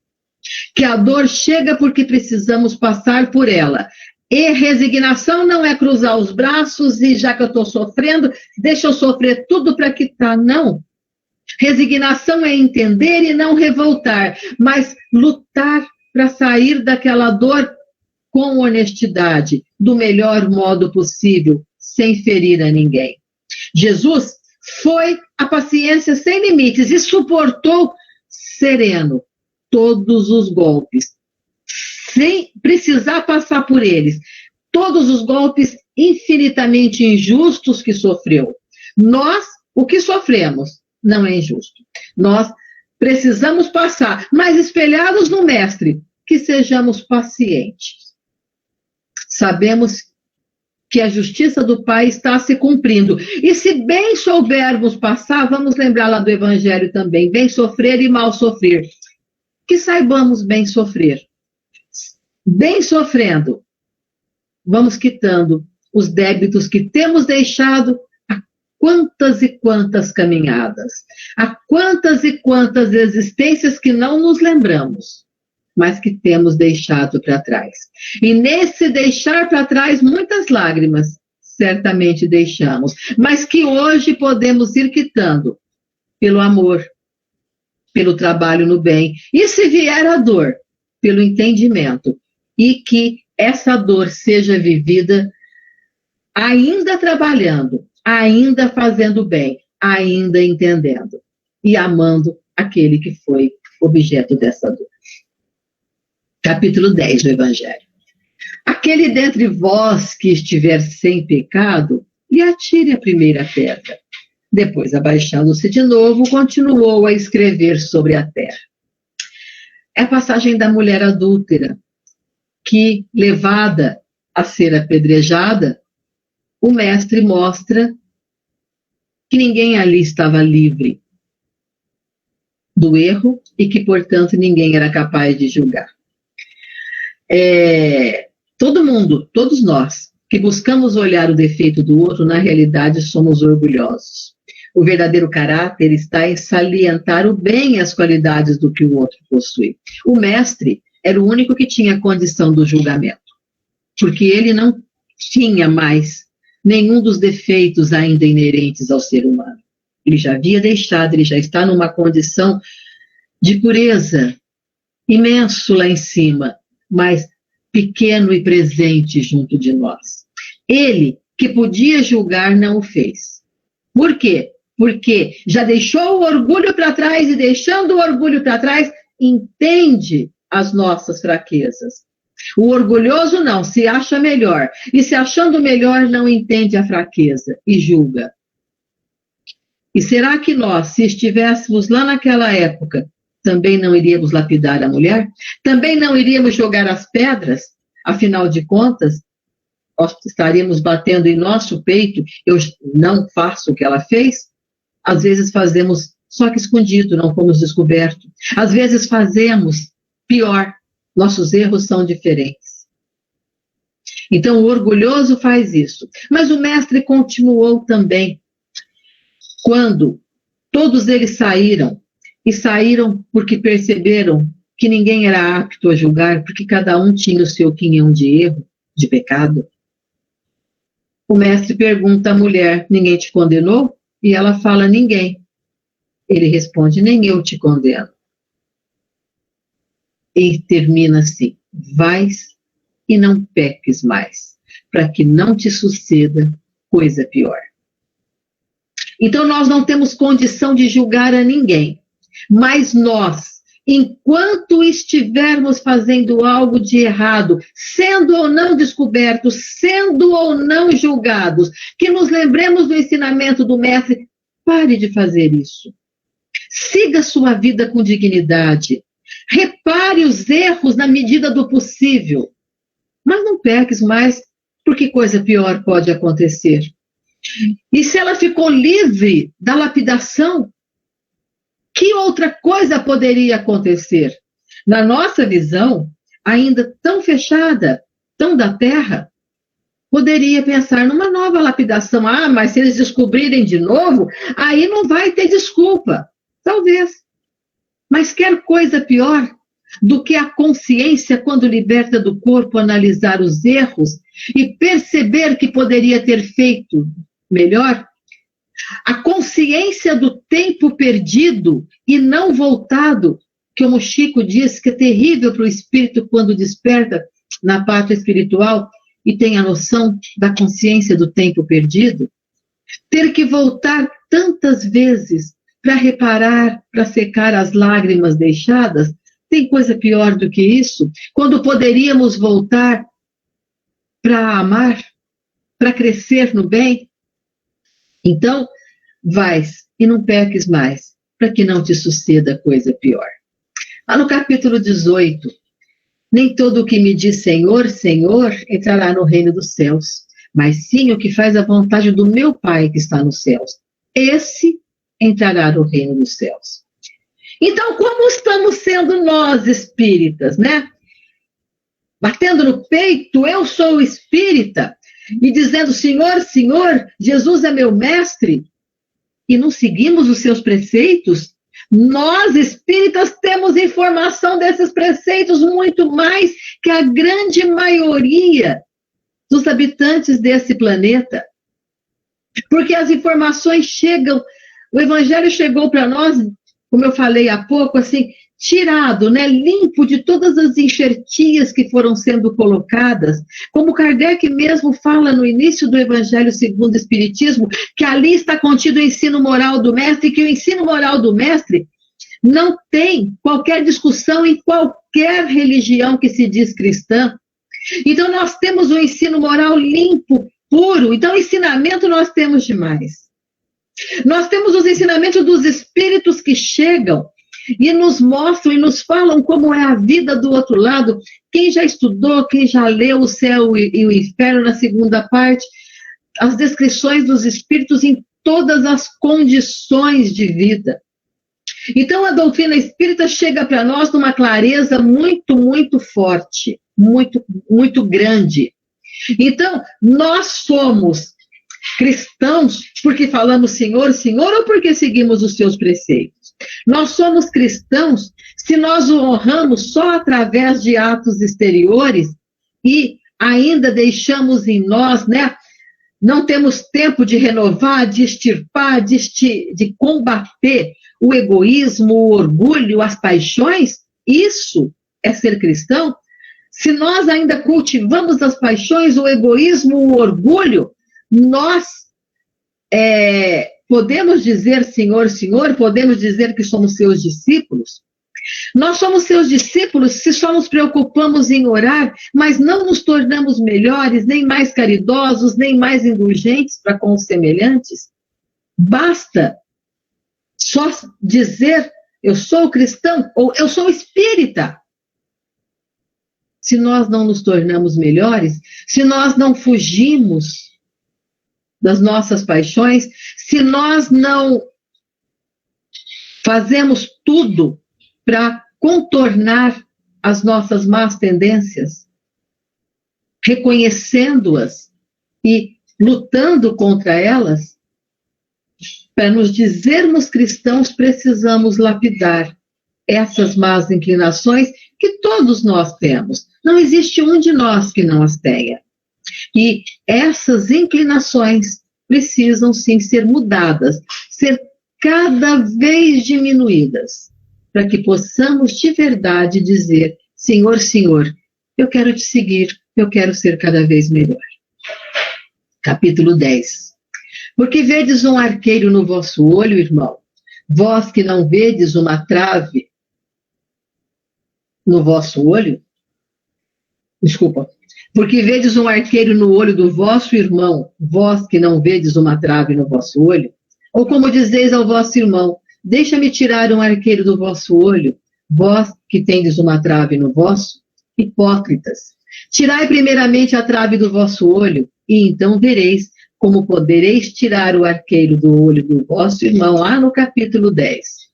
Que a dor chega porque precisamos passar por ela. E resignação não é cruzar os braços e já que eu estou sofrendo, deixa eu sofrer tudo para quitar, não. Resignação é entender e não revoltar, mas lutar para sair daquela dor com honestidade, do melhor modo possível, sem ferir a ninguém. Jesus foi a paciência sem limites e suportou sereno todos os golpes, sem precisar passar por eles. Todos os golpes infinitamente injustos que sofreu. Nós, o que sofremos, não é injusto. Nós precisamos passar, mas espelhados no Mestre, que sejamos pacientes. Sabemos que a justiça do Pai está se cumprindo. E se bem soubermos passar, vamos lembrar lá do Evangelho também, bem sofrer e mal sofrer. Que saibamos bem sofrer. Bem sofrendo, vamos quitando os débitos que temos deixado há quantas e quantas caminhadas, há quantas e quantas existências que não nos lembramos, mas que temos deixado para trás. E nesse deixar para trás, muitas lágrimas, certamente deixamos, mas que hoje podemos ir quitando, pelo amor, pelo trabalho no bem, e se vier a dor, pelo entendimento, e que essa dor seja vivida ainda trabalhando, ainda fazendo bem, ainda entendendo, e amando aquele que foi objeto dessa dor. Capítulo 10 do Evangelho. Aquele dentre vós que estiver sem pecado, lhe atire a primeira pedra. Depois, abaixando-se de novo, continuou a escrever sobre a terra. É a passagem da mulher adúltera, que, levada a ser apedrejada, o mestre mostra que ninguém ali estava livre do erro e que, portanto, ninguém era capaz de julgar. Todo mundo, todos nós, que buscamos olhar o defeito do outro, na realidade somos orgulhosos. O verdadeiro caráter está em salientar o bem e as qualidades do que o outro possui. O mestre era o único que tinha condição do julgamento, porque ele não tinha mais nenhum dos defeitos ainda inerentes ao ser humano. Ele já havia deixado, ele já está numa condição de pureza imenso lá em cima, mas pequeno e presente junto de nós. Ele, que podia julgar, não o fez. Por quê? Porque já deixou o orgulho para trás e, deixando o orgulho para trás, entende as nossas fraquezas. O orgulhoso não, se acha melhor. E se achando melhor, não entende a fraqueza e julga. E será que nós, se estivéssemos lá naquela época, também não iríamos lapidar a mulher? Também não iríamos jogar as pedras? Afinal de contas, nós estaríamos batendo em nosso peito, eu não faço o que ela fez? Às vezes fazemos só que escondido, não fomos descobertos. Às vezes fazemos pior, nossos erros são diferentes. Então o orgulhoso faz isso. Mas o mestre continuou também. Quando todos eles saíram, e saíram porque perceberam que ninguém era apto a julgar, porque cada um tinha o seu quinhão de erro, de pecado. O mestre pergunta à mulher, ninguém te condenou? E ela fala, ninguém. Ele responde, nem eu te condeno. E termina assim, vais e não peques mais, para que não te suceda coisa pior. Então nós não temos condição de julgar a ninguém, mas nós, enquanto estivermos fazendo algo de errado, sendo ou não descobertos, sendo ou não julgados, que nos lembremos do ensinamento do mestre, pare de fazer isso. Siga sua vida com dignidade. Repare os erros na medida do possível. Mas não peques mais, porque coisa pior pode acontecer. E se ela ficou livre da lapidação, que outra coisa poderia acontecer? Na nossa visão, ainda tão fechada, tão da terra, poderia pensar numa nova lapidação. Ah, mas se eles descobrirem de novo, aí não vai ter desculpa. Talvez. Mas quer coisa pior do que a consciência, quando liberta do corpo, analisar os erros e perceber que poderia ter feito melhor? A consciência do tempo perdido e não voltado, que o Chico diz que é terrível para o espírito quando desperta na parte espiritual e tem a noção da consciência do tempo perdido. Ter que voltar tantas vezes para reparar, para secar as lágrimas deixadas, tem coisa pior do que isso? Quando poderíamos voltar para amar, para crescer no bem? Então, vais e não peques mais, para que não te suceda coisa pior. Lá no capítulo 18, nem todo o que me diz Senhor, Senhor, entrará no reino dos céus, mas sim o que faz a vontade do meu Pai que está nos céus. Esse entrará no reino dos céus. Então, como estamos sendo nós espíritas, né? Batendo no peito, eu sou espírita, e dizendo, Senhor, Senhor, Jesus é meu mestre, e não seguimos os seus preceitos? Nós, espíritas, temos informação desses preceitos muito mais que a grande maioria dos habitantes desse planeta. Porque as informações chegam, o Evangelho chegou para nós, como eu falei há pouco, assim, tirado, né, limpo de todas as enxertias que foram sendo colocadas, como Kardec mesmo fala no início do Evangelho segundo o Espiritismo, que ali está contido o ensino moral do mestre, e que o ensino moral do mestre não tem qualquer discussão em qualquer religião que se diz cristã. Então nós temos um ensino moral limpo, puro, então ensinamento nós temos demais. Nós temos os ensinamentos dos espíritos que chegam e nos mostram e nos falam como é a vida do outro lado. Quem já estudou, quem já leu O Céu e o Inferno na segunda parte, as descrições dos espíritos em todas as condições de vida. Então a doutrina espírita chega para nós numa clareza muito, muito forte, muito, muito grande. Então, nós somos cristãos porque falamos Senhor, Senhor, ou porque seguimos os seus preceitos? Nós somos cristãos se nós o honramos só através de atos exteriores e ainda deixamos em nós, né? Não temos tempo de renovar, de extirpar, de combater o egoísmo, o orgulho, as paixões. Isso é ser cristão? Se nós ainda cultivamos as paixões, o egoísmo, o orgulho, nós podemos dizer Senhor, Senhor, podemos dizer que somos seus discípulos? Nós somos seus discípulos se só nos preocupamos em orar, mas não nos tornamos melhores, nem mais caridosos, nem mais indulgentes para com os semelhantes? Basta só dizer eu sou cristão ou eu sou espírita. Se nós não nos tornamos melhores, se nós não fugimos das nossas paixões, se nós não fazemos tudo para contornar as nossas más tendências, reconhecendo-as e lutando contra elas, para nos dizermos cristãos, precisamos lapidar essas más inclinações que todos nós temos. Não existe um de nós que não as tenha. E essas inclinações precisam sim ser mudadas, ser cada vez diminuídas, para que possamos de verdade dizer, Senhor, Senhor, eu quero te seguir, eu quero ser cada vez melhor. Capítulo 10. Porque vedes um arqueiro no vosso olho, irmão, vós que não vedes uma trave no vosso olho? Desculpa. Porque vedes um arqueiro no olho do vosso irmão, vós que não vedes uma trave no vosso olho? Ou como dizeis ao vosso irmão, deixa-me tirar um arqueiro do vosso olho, vós que tendes uma trave no vosso? Hipócritas, tirai primeiramente a trave do vosso olho, e então vereis como podereis tirar o arqueiro do olho do vosso irmão, lá no capítulo 10.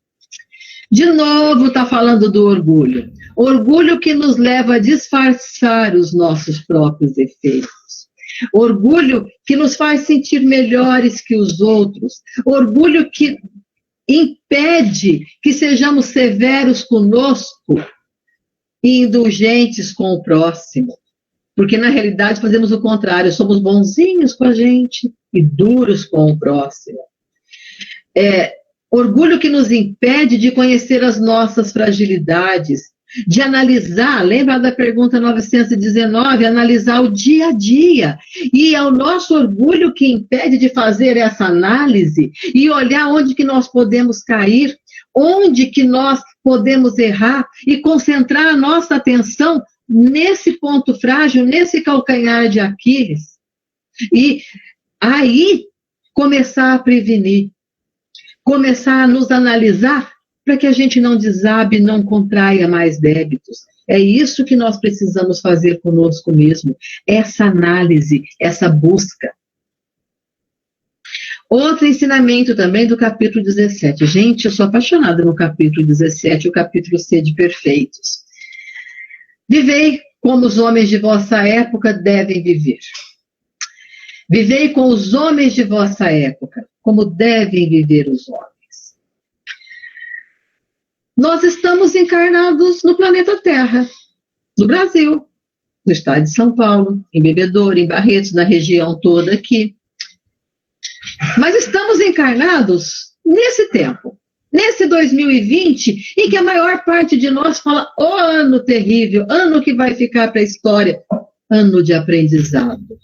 De novo está falando do orgulho. Orgulho que nos leva a disfarçar os nossos próprios defeitos. Orgulho que nos faz sentir melhores que os outros. Orgulho que impede que sejamos severos conosco e indulgentes com o próximo. Porque, na realidade, fazemos o contrário. Somos bonzinhos com a gente e duros com o próximo. Orgulho que nos impede de conhecer as nossas fragilidades, de analisar, lembra da pergunta 919, analisar o dia a dia. E é o nosso orgulho que impede de fazer essa análise e olhar onde que nós podemos cair, onde que nós podemos errar e concentrar a nossa atenção nesse ponto frágil, nesse calcanhar de Aquiles. E aí começar a prevenir. começar a nos analisar para que a gente não desabe, não contraia mais débitos. É isso que nós precisamos fazer conosco mesmo, essa análise, essa busca. Outro ensinamento também do capítulo 17. Gente, eu sou apaixonada no capítulo 17, o capítulo Sede Perfeitos. Vivei como os homens de vossa época devem viver. Vivei com os homens de vossa época, como devem viver os homens. Nós estamos encarnados no planeta Terra, no Brasil, no estado de São Paulo, em Bebedouro, em Barretos, na região toda aqui. Mas estamos encarnados nesse tempo, nesse 2020, em que a maior parte de nós fala, oh, ano terrível, ano que vai ficar para a história, ano de aprendizado.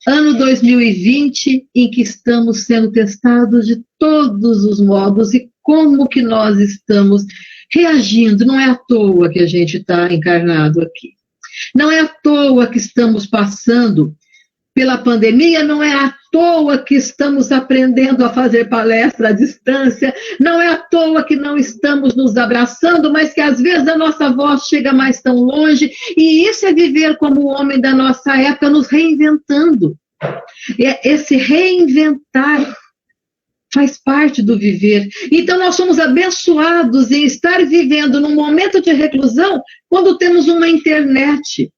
Ano 2020, em que estamos sendo testados de todos os modos e como que nós estamos reagindo. Não é à toa que a gente está encarnado aqui. Não é à toa que estamos passando pela pandemia, não é à toa que estamos aprendendo a fazer palestra à distância, não é à toa que não estamos nos abraçando, mas que às vezes a nossa voz chega mais tão longe, e isso é viver como o homem da nossa época, nos reinventando. Esse reinventar faz parte do viver. Então nós somos abençoados em estar vivendo num momento de reclusão quando temos uma internet.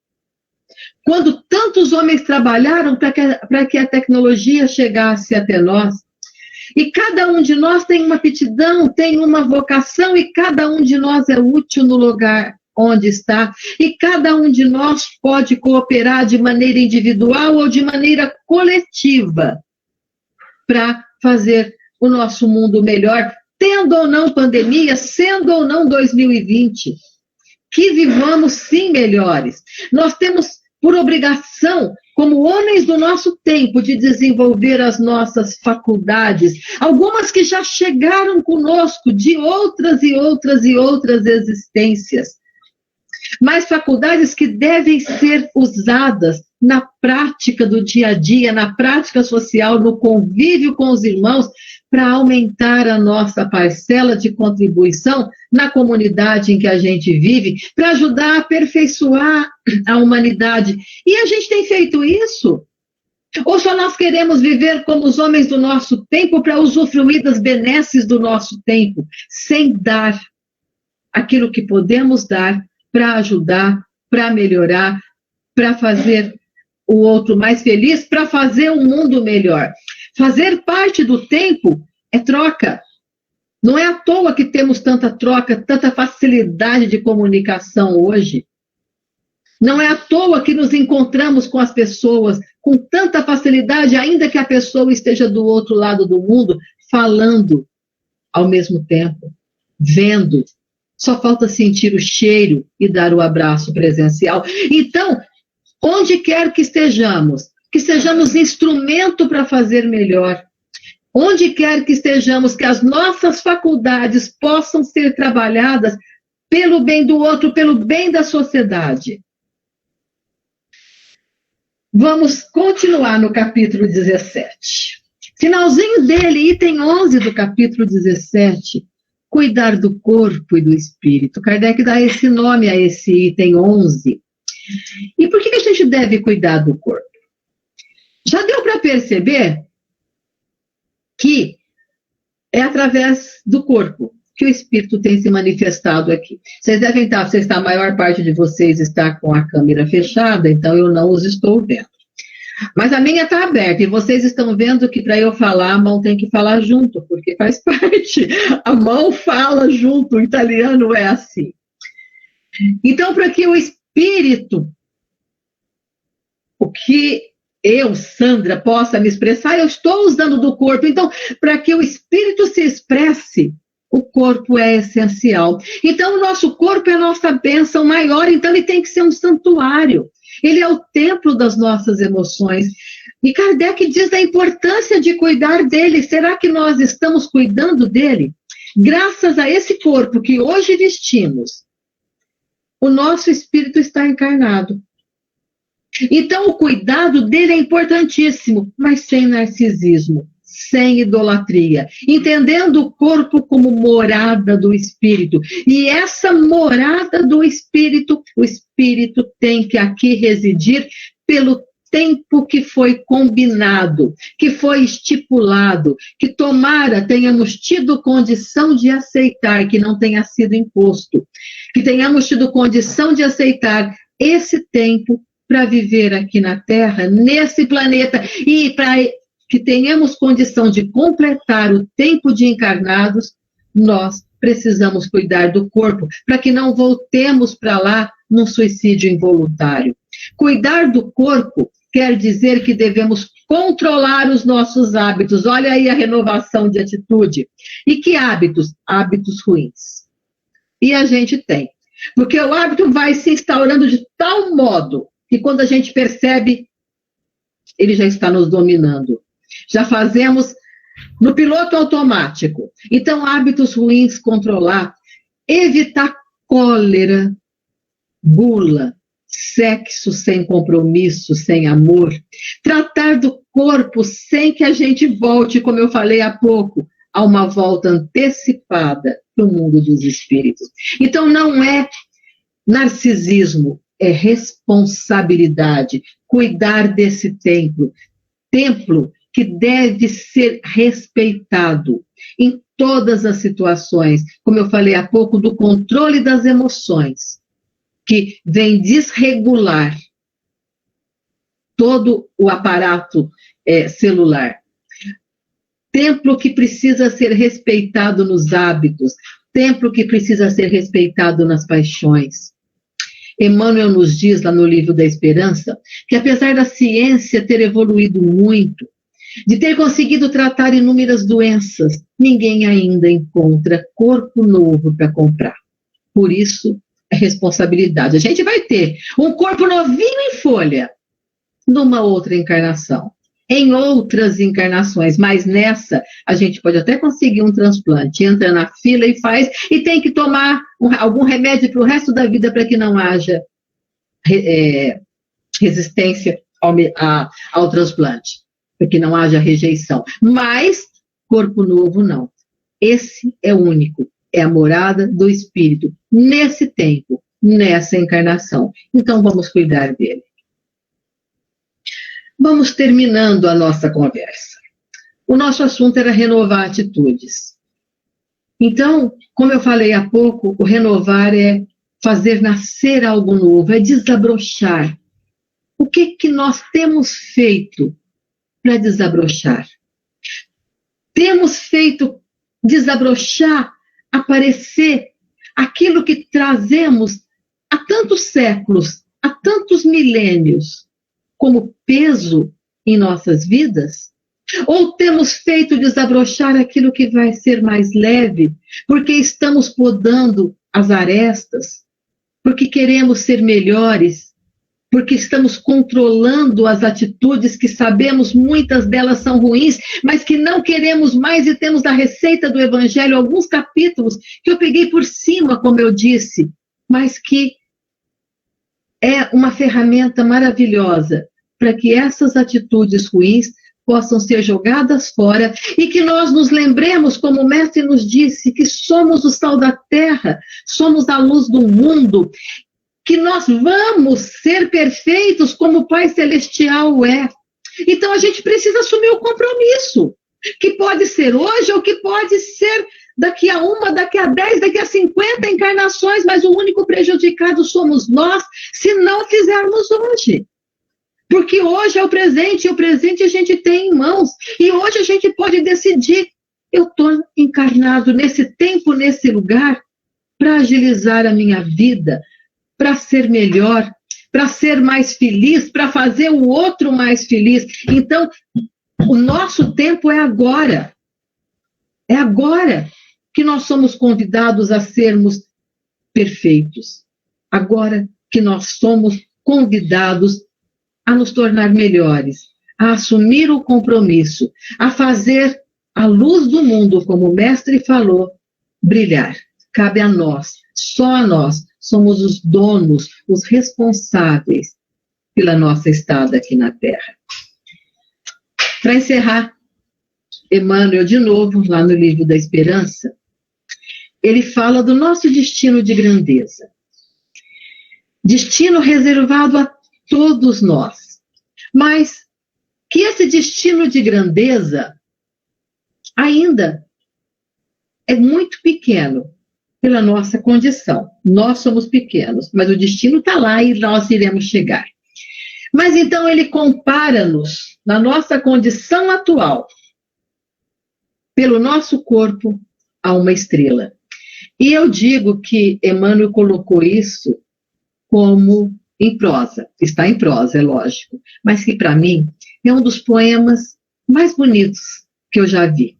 Quando tantos homens trabalharam para que a tecnologia chegasse até nós. E cada um de nós tem uma aptidão, tem uma vocação, e cada um de nós é útil no lugar onde está. E cada um de nós pode cooperar de maneira individual ou de maneira coletiva para fazer o nosso mundo melhor, tendo ou não pandemia, sendo ou não 2020. Que vivamos sim melhores. Nós temos por obrigação, como homens do nosso tempo, de desenvolver as nossas faculdades, algumas que já chegaram conosco de outras e outras e outras existências, mas faculdades que devem ser usadas na prática do dia a dia, na prática social, no convívio com os irmãos, para aumentar a nossa parcela de contribuição na comunidade em que a gente vive, para ajudar a aperfeiçoar a humanidade. E a gente tem feito isso? Ou só nós queremos viver como os homens do nosso tempo para usufruir das benesses do nosso tempo, sem dar aquilo que podemos dar para ajudar, para melhorar, para fazer o outro mais feliz, para fazer um mundo melhor. Fazer parte do tempo é troca. Não é à toa que temos tanta troca, tanta facilidade de comunicação hoje. Não é à toa que nos encontramos com as pessoas com tanta facilidade, ainda que a pessoa esteja do outro lado do mundo, falando ao mesmo tempo, vendo. Só falta sentir o cheiro e dar o abraço presencial. Então, onde quer que sejamos instrumento para fazer melhor. Onde quer que estejamos, que as nossas faculdades possam ser trabalhadas pelo bem do outro, pelo bem da sociedade. Vamos continuar no capítulo 17. Finalzinho dele, item 11 do capítulo 17. Cuidar do corpo e do espírito. Kardec dá esse nome a esse item 11. E por que a gente deve cuidar do corpo? Já deu para perceber que é através do corpo que o espírito tem se manifestado aqui. Vocês devem estar, a maior parte de vocês está com a câmera fechada, então eu não os estou vendo. Mas a minha está aberta, e vocês estão vendo que para eu falar, a mão tem que falar junto, porque faz parte. A mão fala junto, o italiano é assim. Então, para que o espírito, o que eu, Sandra, possa me expressar, eu estou usando do corpo. Então, para que o espírito se expresse, o corpo é essencial. Então, o nosso corpo é a nossa bênção maior, então ele tem que ser um santuário. Ele é o templo das nossas emoções. E Kardec diz da importância de cuidar dele. Será que nós estamos cuidando dele? Graças a esse corpo que hoje vestimos, o nosso espírito está encarnado. Então, o cuidado dele é importantíssimo, mas sem narcisismo, sem idolatria, entendendo o corpo como morada do Espírito. E essa morada do Espírito, o Espírito tem que aqui residir pelo tempo que foi combinado, que foi estipulado, que tomara tenhamos tido condição de aceitar, que não tenha sido imposto, que tenhamos tido condição de aceitar esse tempo para viver aqui na Terra, nesse planeta, e para que tenhamos condição de completar o tempo de encarnados, nós precisamos cuidar do corpo, para que não voltemos para lá num suicídio involuntário. Cuidar do corpo quer dizer que devemos controlar os nossos hábitos. Olha aí a renovação de atitude. E que hábitos? Hábitos ruins. E a gente tem. Porque o hábito vai se instaurando de tal modo que quando a gente percebe, ele já está nos dominando. Já fazemos no piloto automático. Então, hábitos ruins, controlar, evitar cólera, gula, sexo sem compromisso, sem amor, tratar do corpo sem que a gente volte, como eu falei há pouco, a uma volta antecipada para o mundo dos espíritos. Então, não é narcisismo, é responsabilidade, cuidar desse templo que deve ser respeitado em todas as situações, como eu falei há pouco, do controle das emoções, que vem desregular todo o aparato celular. Templo que precisa ser respeitado nos hábitos, templo que precisa ser respeitado nas paixões. Emmanuel nos diz lá no Livro da Esperança que apesar da ciência ter evoluído muito, de ter conseguido tratar inúmeras doenças, ninguém ainda encontra corpo novo para comprar. Por isso, é responsabilidade. A gente vai ter um corpo novinho em folha numa outra encarnação, em outras encarnações, mas nessa a gente pode até conseguir um transplante, entra na fila e faz, e tem que tomar algum remédio para o resto da vida para que não haja resistência ao transplante, para que não haja rejeição. Mas corpo novo não. Esse é único, é a morada do Espírito, nesse tempo, nessa encarnação. Então vamos cuidar dele. Vamos terminando a nossa conversa. O nosso assunto era renovar atitudes. Então, como eu falei há pouco, o renovar é fazer nascer algo novo, é desabrochar. O que nós temos feito para desabrochar? Temos feito desabrochar, aparecer aquilo que trazemos há tantos séculos, há tantos milênios, como peso em nossas vidas? Ou temos feito desabrochar aquilo que vai ser mais leve, porque estamos podando as arestas, porque queremos ser melhores, porque estamos controlando as atitudes que sabemos, muitas delas são ruins, mas que não queremos mais, e temos na receita do Evangelho alguns capítulos que eu peguei por cima, como eu disse, mas que é uma ferramenta maravilhosa para que essas atitudes ruins possam ser jogadas fora e que nós nos lembremos, como o Mestre nos disse, que somos o sal da terra, somos a luz do mundo, que nós vamos ser perfeitos como o Pai Celestial é. Então a gente precisa assumir o compromisso, que pode ser hoje ou que pode ser daqui a 1, daqui a 10, daqui a 50 encarnações, mas o único prejudicado somos nós se não fizermos hoje. Porque hoje é o presente, e o presente a gente tem em mãos. E hoje a gente pode decidir, eu estou encarnado nesse tempo, nesse lugar, para agilizar a minha vida, para ser melhor, para ser mais feliz, para fazer o outro mais feliz. Então, o nosso tempo é agora. É agora que nós somos convidados a sermos perfeitos. Agora que nós somos convidados a nos tornar melhores, a assumir o compromisso, a fazer a luz do mundo, como o Mestre falou, brilhar. Cabe a nós, só a nós, somos os donos, os responsáveis pela nossa estada aqui na Terra. Para encerrar, Emmanuel, de novo, lá no Livro da Esperança, ele fala do nosso destino de grandeza. Destino reservado a todos nós. Mas que esse destino de grandeza ainda é muito pequeno pela nossa condição. Nós somos pequenos, mas o destino está lá e nós iremos chegar. Mas então ele compara-nos, na nossa condição atual, pelo nosso corpo, a uma estrela. E eu digo que Emmanuel colocou isso como em prosa. Está em prosa, é lógico. Mas que, para mim, é um dos poemas mais bonitos que eu já vi.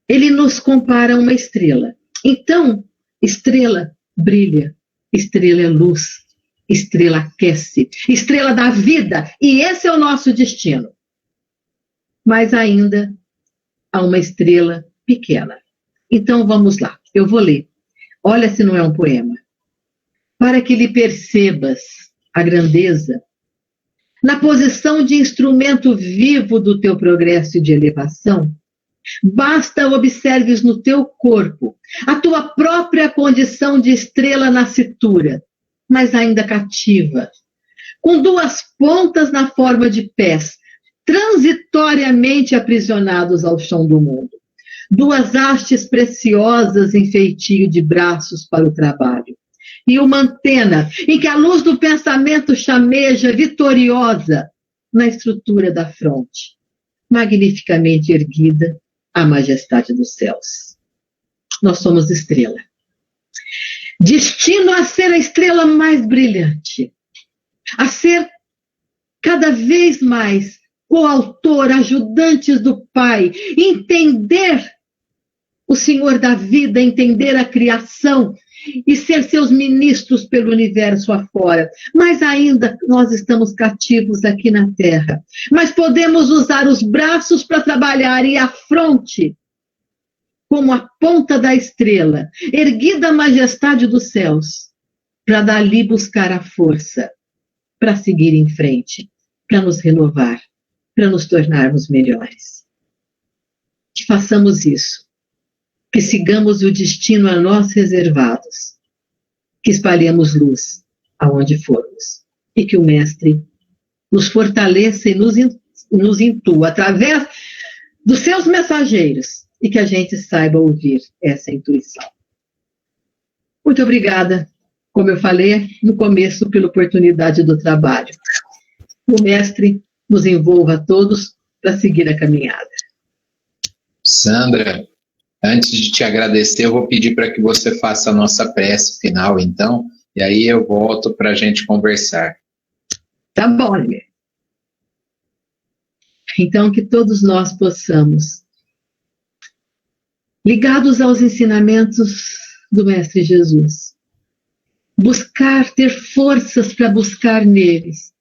Ele nos compara a uma estrela. Então, estrela brilha, estrela é luz, estrela aquece, estrela da vida, e esse é o nosso destino. Mas ainda há uma estrela pequena. Então vamos lá, eu vou ler. Olha se não é um poema. Para que lhe percebas a grandeza, na posição de instrumento vivo do teu progresso e de elevação, basta observes no teu corpo a tua própria condição de estrela nascitura, mas ainda cativa, com duas pontas na forma de pés, transitoriamente aprisionados ao chão do mundo. Duas hastes preciosas em feitio de braços para o trabalho. E uma antena em que a luz do pensamento chameja vitoriosa na estrutura da fronte, magnificamente erguida à majestade dos céus. Nós somos estrela. Destino a ser a estrela mais brilhante, a ser cada vez mais coautor, ajudantes do Pai, entender o Senhor da vida, entender a criação e ser seus ministros pelo universo afora. Mas ainda nós estamos cativos aqui na Terra. Mas podemos usar os braços para trabalhar e a fronte como a ponta da estrela, erguida à majestade dos céus, para dali buscar a força, para seguir em frente, para nos renovar, para nos tornarmos melhores. Que façamos isso. Que sigamos o destino a nós reservados, que espalhemos luz aonde formos, e que o Mestre nos fortaleça e nos intua através dos seus mensageiros, e que a gente saiba ouvir essa intuição. Muito obrigada, como eu falei no começo, pela oportunidade do trabalho. O Mestre nos envolva a todos para seguir a caminhada. Sandra, antes de te agradecer, eu vou pedir para que você faça a nossa prece final, então, e aí eu volto para a gente conversar. Tá bom, Lívia. Então, que todos nós possamos, ligados aos ensinamentos do Mestre Jesus, buscar, ter forças para buscar neles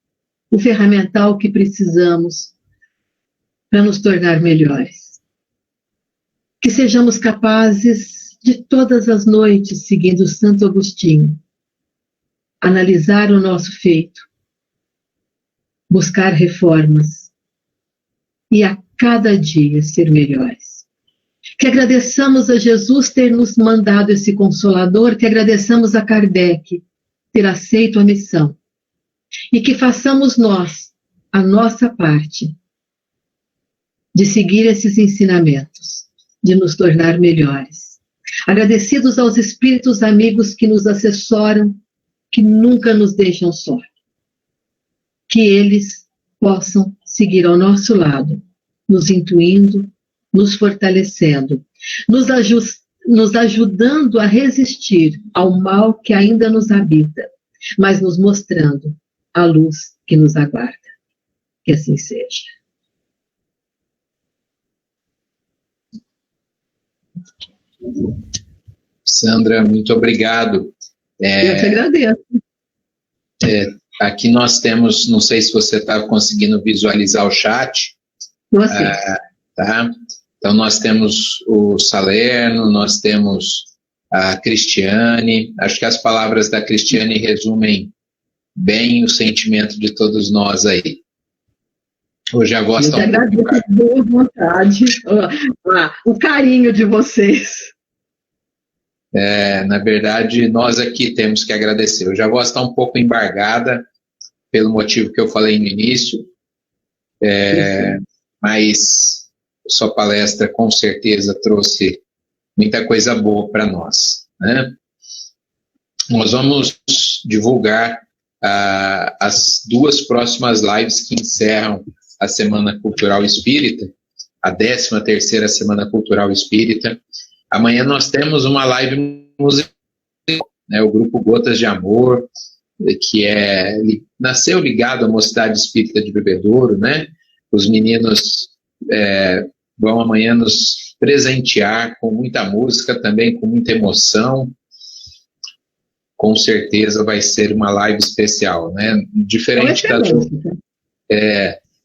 o ferramental que precisamos para nos tornar melhores. Que sejamos capazes de todas as noites, seguindo Santo Agostinho, analisar o nosso feito, buscar reformas e a cada dia ser melhores. Que agradeçamos a Jesus ter nos mandado esse Consolador, que agradeçamos a Kardec ter aceito a missão e que façamos nós a nossa parte de seguir esses ensinamentos, de nos tornar melhores. Agradecidos aos espíritos amigos que nos assessoram, que nunca nos deixam só. Que eles possam seguir ao nosso lado, nos intuindo, nos fortalecendo, nos ajudando a resistir ao mal que ainda nos habita, mas nos mostrando a luz que nos aguarda. Que assim seja. Sandra, muito obrigado. Eu te agradeço. Aqui nós temos, não sei se você está conseguindo visualizar o chat. Tá? Então nós temos o Salerno, nós temos a Cristiane. Acho que as palavras da Cristiane resumem bem o sentimento de todos nós aí. Hoje a voz está um pouco... boa vontade, o carinho de vocês. Na verdade, nós aqui temos que agradecer. Hoje a voz está um pouco embargada, pelo motivo que eu falei no início, mas sua palestra com certeza trouxe muita coisa boa para nós, né? Nós vamos divulgar as 2 próximas lives que encerram a Semana Cultural Espírita, a 13ª Semana Cultural Espírita. Amanhã nós temos uma live musical, né, o grupo Gotas de Amor, que nasceu ligado à Mocidade Espírita de Bebedouro, né? Os meninos vão amanhã nos presentear com muita música, também com muita emoção. Com certeza vai ser uma live especial, né? Diferente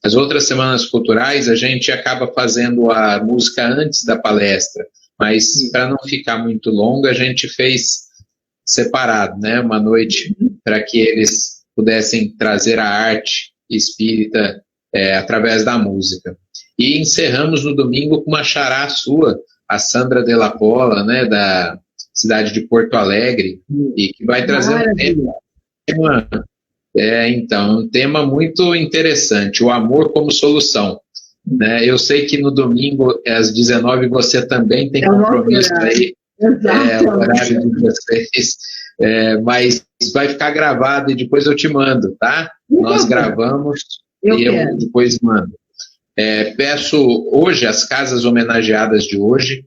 das outras semanas culturais, a gente acaba fazendo a música antes da palestra, mas para não ficar muito longa, a gente fez separado, né? Uma noite para que eles pudessem trazer a arte espírita através da música. E encerramos no domingo com uma xará sua, a Sandra Della Pola, né? Da cidade de Porto Alegre, e que vai trazer um tema muito interessante, o amor como solução. Né? Eu sei que no domingo, às 19h, você também tem compromisso aí, o horário de vocês, mas vai ficar gravado e depois eu te mando, tá? Nós gravamos e eu depois mando. Peço hoje, as casas homenageadas de hoje,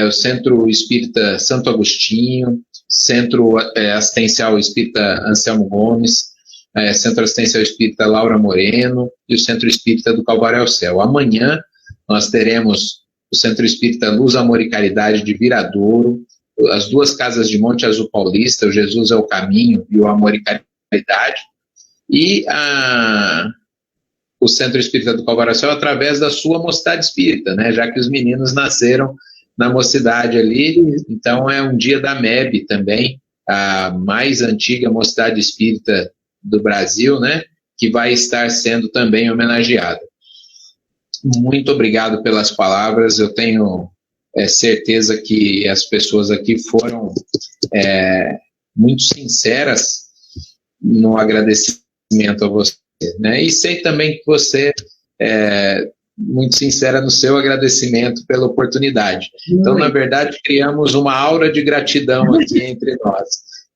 o Centro Espírita Santo Agostinho, Centro Assistencial Espírita Anselmo Gomes, Centro Assistencial Espírita Laura Moreno e o Centro Espírita do Calvário ao Céu. Amanhã nós teremos o Centro Espírita Luz, Amor e Caridade de Viradouro, as 2 casas de Monte Azul Paulista, o Jesus é o Caminho e o Amor e Caridade, e o Centro Espírita do Calvário ao Céu através da sua Mocidade Espírita, né? Já que os meninos nasceram na Mocidade ali, então é um dia da MEB também, a mais antiga Mocidade Espírita do Brasil, né, que vai estar sendo também homenageada. Muito obrigado pelas palavras, eu tenho certeza que as pessoas aqui foram muito sinceras no agradecimento a você, né, e sei também que você muito sincera no seu agradecimento pela oportunidade. Então, na verdade, criamos uma aura de gratidão aqui entre nós.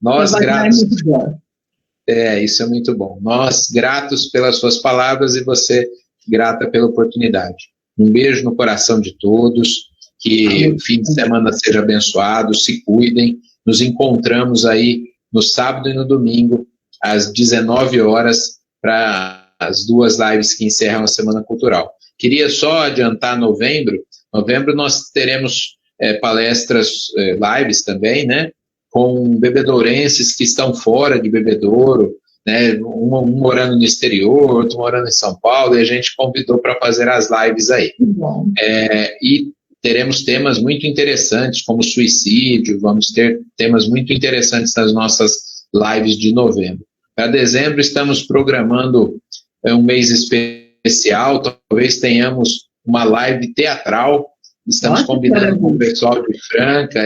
Nós gratos. Isso é muito bom. Nós gratos pelas suas palavras e você grata pela oportunidade. Um beijo no coração de todos, que o fim de semana seja abençoado, se cuidem. Nos encontramos aí no sábado e no domingo, às 19h, para as 2 lives que encerram a Semana Cultural. Queria só adiantar novembro nós teremos palestras, lives também, né, com bebedourenses que estão fora de Bebedouro, né, um morando no exterior, outro morando em São Paulo, e a gente convidou para fazer as lives aí. E teremos temas muito interessantes, como suicídio, vamos ter temas muito interessantes nas nossas lives de novembro. Para dezembro estamos programando um mês especial, talvez tenhamos uma live teatral, estamos combinando com o pessoal de Franca,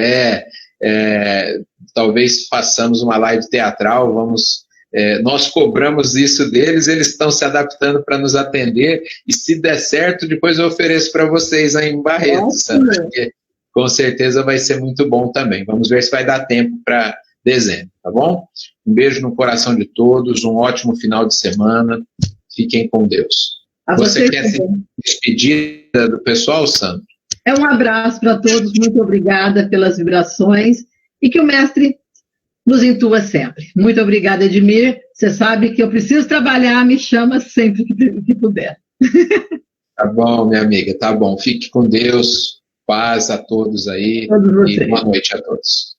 talvez façamos uma live teatral, nós cobramos isso deles, eles estão se adaptando para nos atender, e se der certo, depois eu ofereço para vocês aí em Barretos, porque com certeza vai ser muito bom também. Vamos ver se vai dar tempo para dezembro, tá bom? Um beijo no coração de todos, um ótimo final de semana, fiquem com Deus. Você quer se despedir do pessoal, Sandra? Um abraço para todos, muito obrigada pelas vibrações, e que o mestre nos intua sempre. Muito obrigada, Edmir. Você sabe que eu preciso trabalhar, me chama sempre que puder. Tá bom, minha amiga, tá bom. Fique com Deus, paz a todos aí, e boa noite a todos.